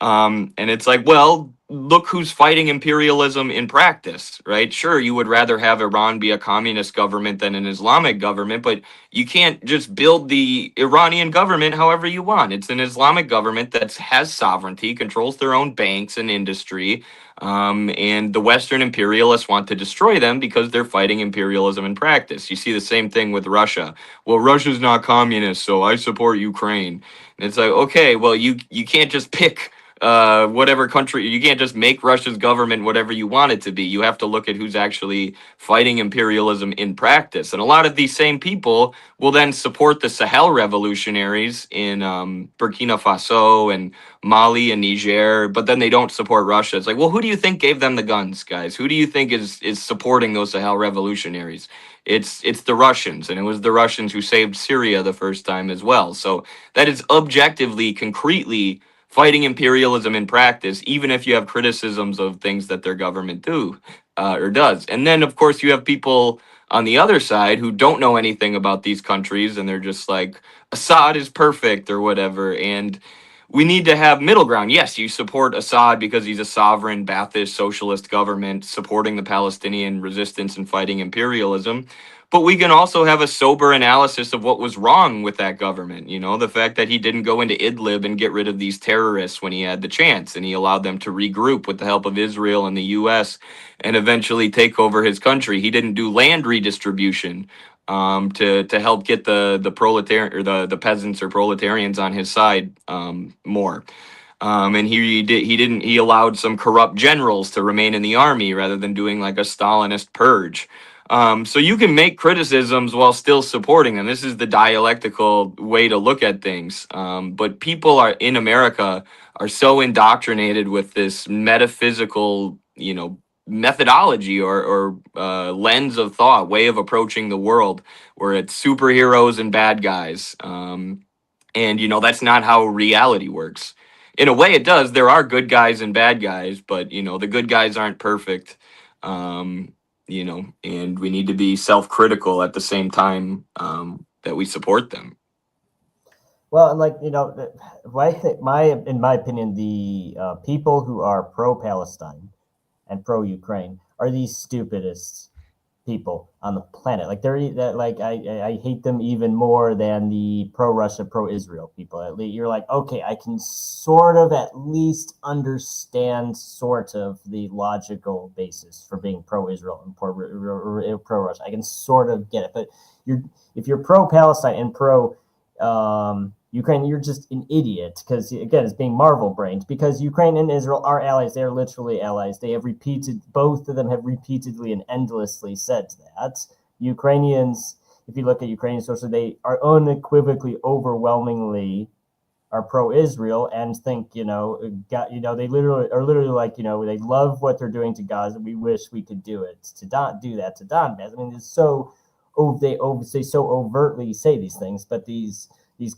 [SPEAKER 3] And it's like, well, look who's fighting imperialism in practice, right? Sure, you would rather have Iran be a communist government than an Islamic government, but you can't just build the Iranian government however you want. It's an Islamic government that has sovereignty, controls their own banks and industry, and the Western imperialists want to destroy them because they're fighting imperialism in practice. You see the same thing with Russia. Well, Russia's not communist, so I support Ukraine. And it's like, okay, well, you can't just pick whatever country. You can't just make Russia's government whatever you want it to be. You have to look at who's actually fighting imperialism in practice. And a lot of these same people will then support the Sahel revolutionaries in Burkina Faso and Mali and Niger, but then they don't support Russia. It's like, well, who do you think gave them the guns, guys? Who do you think is supporting those Sahel revolutionaries? It's the Russians, and it was the Russians who saved Syria the first time as well. So that is objectively, concretely fighting imperialism in practice, even if you have criticisms of things that their government do or does. And then, of course, you have people on the other side who don't know anything about these countries, and they're just like, Assad is perfect or whatever. And we need to have middle ground. Yes, you support Assad because he's a sovereign Ba'athist socialist government supporting the Palestinian resistance and fighting imperialism. But we can also have a sober analysis of what was wrong with that government. You know, the fact that he didn't go into Idlib and get rid of these terrorists when he had the chance, and he allowed them to regroup with the help of Israel and the U.S. and eventually take over his country. He didn't do land redistribution to help get the proletarian or the peasants or proletarians on his side more. And he allowed some corrupt generals to remain in the army rather than doing like a Stalinist purge. So you can make criticisms while still supporting them. This is the dialectical way to look at things. But people are in America are so indoctrinated with this metaphysical, you know, methodology or lens of thought, way of approaching the world, where it's superheroes and bad guys. And, you know, that's not how reality works. In a way, it does. There are good guys and bad guys, but, you know, the good guys aren't perfect. You know, and we need to be self-critical at the same time that we support them.
[SPEAKER 2] Well, and like, you know, I think in my opinion, the people who are pro-Palestine and pro-Ukraine are the stupidest people on the planet. Like I hate them even more than the pro-Russia, pro-Israel people. At least you're like, okay, I can sort of at least understand sort of the logical basis for being pro-Israel and pro-Russia. I can sort of get it, but if you're pro-Palestine and pro Ukraine, you're just an idiot, because again, it's being Marvel brained, because Ukraine and Israel are allies. They are literally allies. Both of them have repeatedly and endlessly said that. Ukrainians, if you look at Ukrainian sources, they are unequivocally, overwhelmingly are pro-Israel and think, they literally are like, they love what they're doing to Gaza. We wish we could do it to do that to Donbass. I mean, it's so they so overtly say these things, but these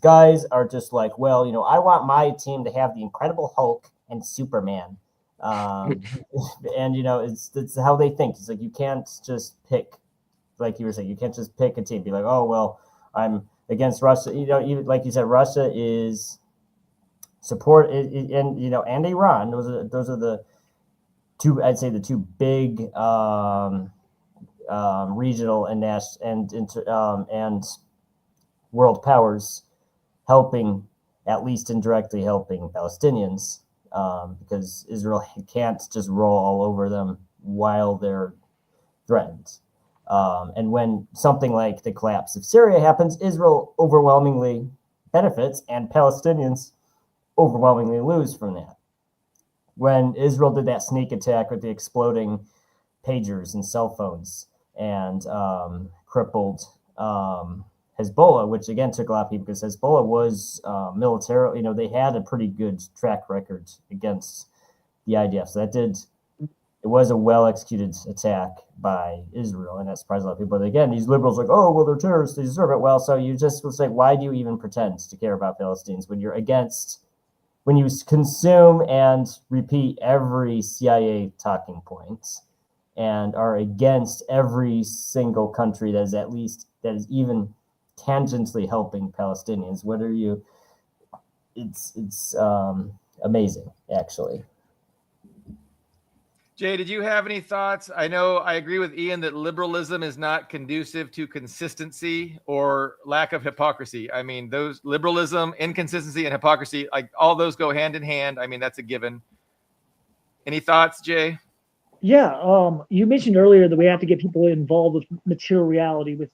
[SPEAKER 2] guys are just like, well, I want my team to have the Incredible Hulk and Superman. And, it's how they think. It's like, you can't just pick, like you were saying, you can't just pick a team, be like, oh, well, I'm against Russia. Even like you said, Russia is support and Iran. Those are the two, I'd say the two big regional and world powers helping, at least indirectly helping, Palestinians, because Israel can't just roll all over them while they're threatened. And when something like the collapse of Syria happens, Israel overwhelmingly benefits and Palestinians overwhelmingly lose from that. When Israel did that sneak attack with the exploding pagers and cell phones and crippled Hezbollah, which again took a lot of people, because Hezbollah was military. They had a pretty good track record against the IDF. So it was a well-executed attack by Israel, and that surprised a lot of people. But again, these liberals are like, oh, well, they're terrorists, they deserve it. Well, so you just will say, why do you even pretend to care about Palestinians when when you consume and repeat every CIA talking point and are against every single country that is even tangentially helping Palestinians? What are you? It's amazing, actually.
[SPEAKER 1] Jay, did you have any thoughts? I know I agree with Ian that liberalism is not conducive to consistency or lack of hypocrisy. I mean, those liberalism, inconsistency, and hypocrisy, like all those go hand in hand. I mean, that's a given. Any thoughts, Jay?
[SPEAKER 4] Yeah, you mentioned earlier that we have to get people involved with material reality, with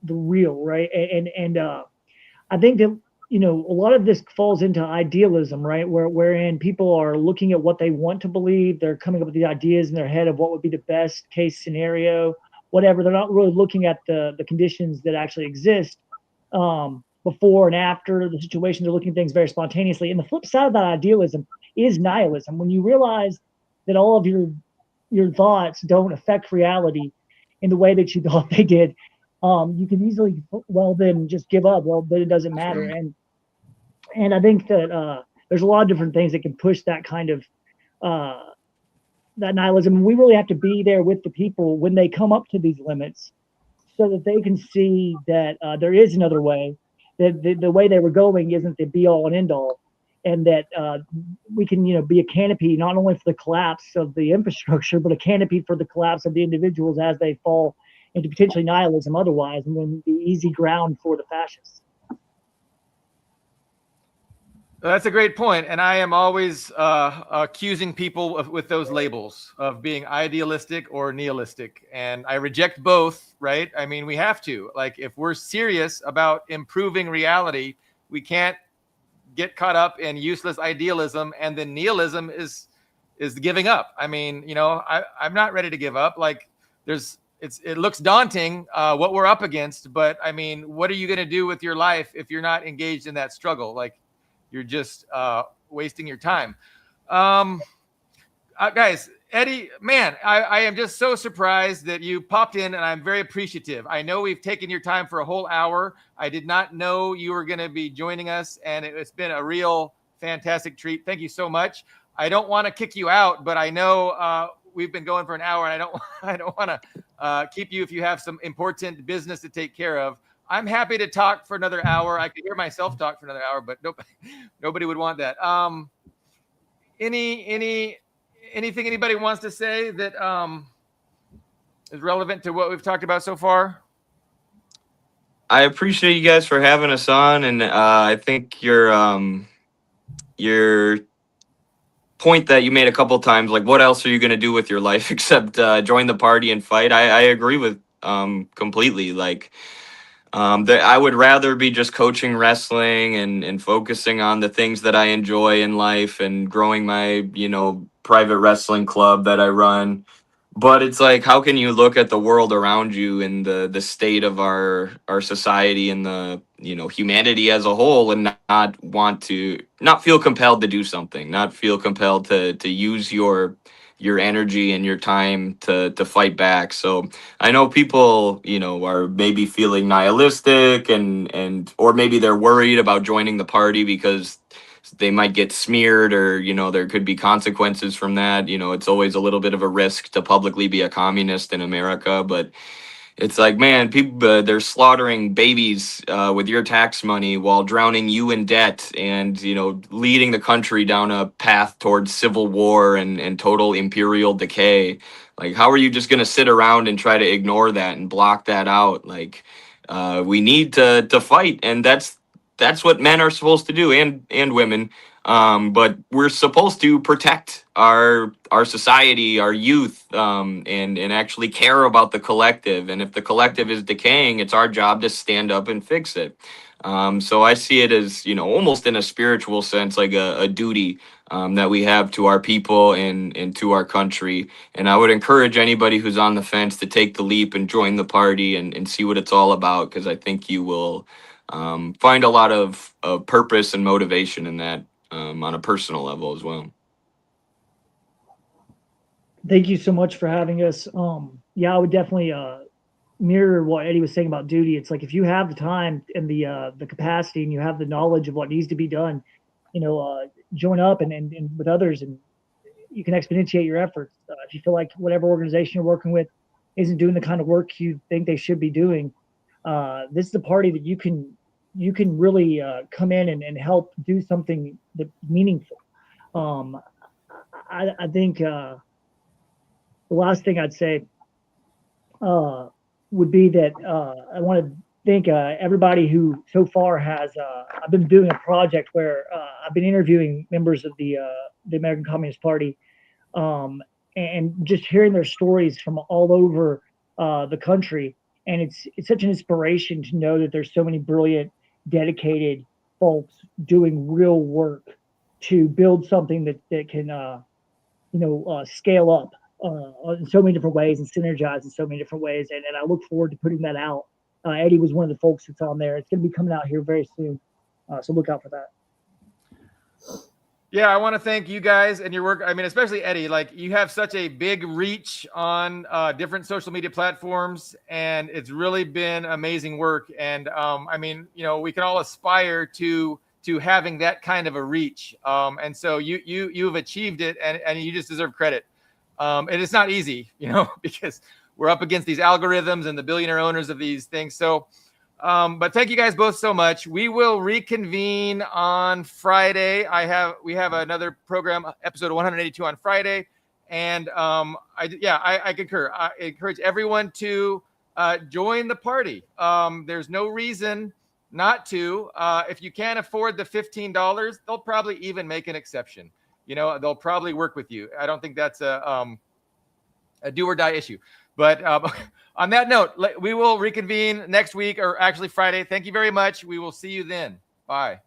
[SPEAKER 4] the real, right? And I think that a lot of this falls into idealism, right? Wherein people are looking at what they want to believe, they're coming up with the ideas in their head of what would be the best case scenario, whatever. They're not really looking at the conditions that actually exist before and after the situation. They're looking at things very spontaneously. And the flip side of that idealism is nihilism. When you realize that all of your thoughts don't affect reality in the way that you thought they did, you can easily, then just give up. Well, then it doesn't matter. And I think that there's a lot of different things that can push that kind of that nihilism. And we really have to be there with the people when they come up to these limits so that they can see that there is another way, that the way they were going isn't the be all and end all, and that we can, be a canopy not only for the collapse of the infrastructure, but a canopy for the collapse of the individuals as they fall into potentially nihilism otherwise, and then the easy ground for the fascists.
[SPEAKER 1] That's a great point, and I am always accusing people with those labels of being idealistic or nihilistic, and I reject both. Right? I mean, we have to. Like, if we're serious about improving reality, we can't get caught up in useless idealism, and then nihilism is giving up. I mean, I'm not ready to give up. Like, it looks daunting what we're up against, but I mean, what are you going to do with your life if you're not engaged in that struggle? Like, you're just wasting your time. Guys, Eddie, man, I am just so surprised that you popped in, and I'm very appreciative. I know we've taken your time for a whole hour. I did not know you were going to be joining us, and it's been a real fantastic treat. Thank you so much. I don't want to kick you out, but I know we've been going for an hour, and I don't want to keep you if you have some important business to take care of. I'm happy to talk for another hour. I could hear myself talk for another hour, but nobody would want that. Anything anybody wants to say that is relevant to what we've talked about so far?
[SPEAKER 3] I appreciate you guys for having us on, and I think your point that you made a couple times, like, what else are you going to do with your life except join the party and fight? I agree with completely. Like, that I would rather be just coaching wrestling and focusing on the things that I enjoy in life and growing my, private wrestling club that I run. But it's like, how can you look at the world around you and the state of our society and the, humanity as a whole, and not feel compelled to do something, not feel compelled to use your energy and your time to fight back. So I know people, are maybe feeling nihilistic or maybe they're worried about joining the party because they might get smeared, or there could be consequences from that. It's always a little bit of a risk to publicly be a communist in America, but it's like, man, people, they're slaughtering babies with your tax money while drowning you in debt, and leading the country down a path towards civil war and total imperial decay. Like, how are you just going to sit around and try to ignore that and block that out? Like, we need to fight, and that's what men are supposed to do, and women. But we're supposed to protect our society, our youth, and actually care about the collective. And if the collective is decaying, it's our job to stand up and fix it. So I see it as, almost in a spiritual sense, like a duty that we have to our people and to our country. And I would encourage anybody who's on the fence to take the leap and join the party and see what it's all about, because I think you will find a lot of purpose and motivation in that, on a personal level as well.
[SPEAKER 4] Thank you so much for having us. Yeah, I would definitely mirror what Eddie was saying about duty. It's like, if you have the time and the capacity, and you have the knowledge of what needs to be done, join up and with others, and you can exponentiate your efforts. If you feel like whatever organization you're working with isn't doing the kind of work you think they should be doing, this is a party that you can really come in and help do something that's meaningful. I think the last thing I'd say would be that I want to thank everybody who so far has. I've been doing a project where I've been interviewing members of the American Communist Party, and just hearing their stories from all over the country. And it's such an inspiration to know that there's so many brilliant, dedicated folks doing real work to build something that can scale up in so many different ways and synergize in so many different ways. And I look forward to putting that out. Eddie was one of the folks that's on there. It's going to be coming out here very soon. So look out for that.
[SPEAKER 1] Yeah, I want to thank you guys and your work. I mean, especially Eddie, like, you have such a big reach on different social media platforms, and it's really been amazing work. And I mean, we can all aspire to having that kind of a reach. And so you've achieved it, and you just deserve credit. And it's not easy, because we're up against these algorithms and the billionaire owners of these things. So, but thank you guys both so much. We will reconvene on Friday. We have another program, episode 182 on Friday. And I concur. I encourage everyone to join the party. There's no reason not to. If you can't afford the $15, they'll probably even make an exception. They'll probably work with you. I don't think that's a do or die issue. But on that note, we will reconvene next week, or actually Friday. Thank you very much. We will see you then. Bye.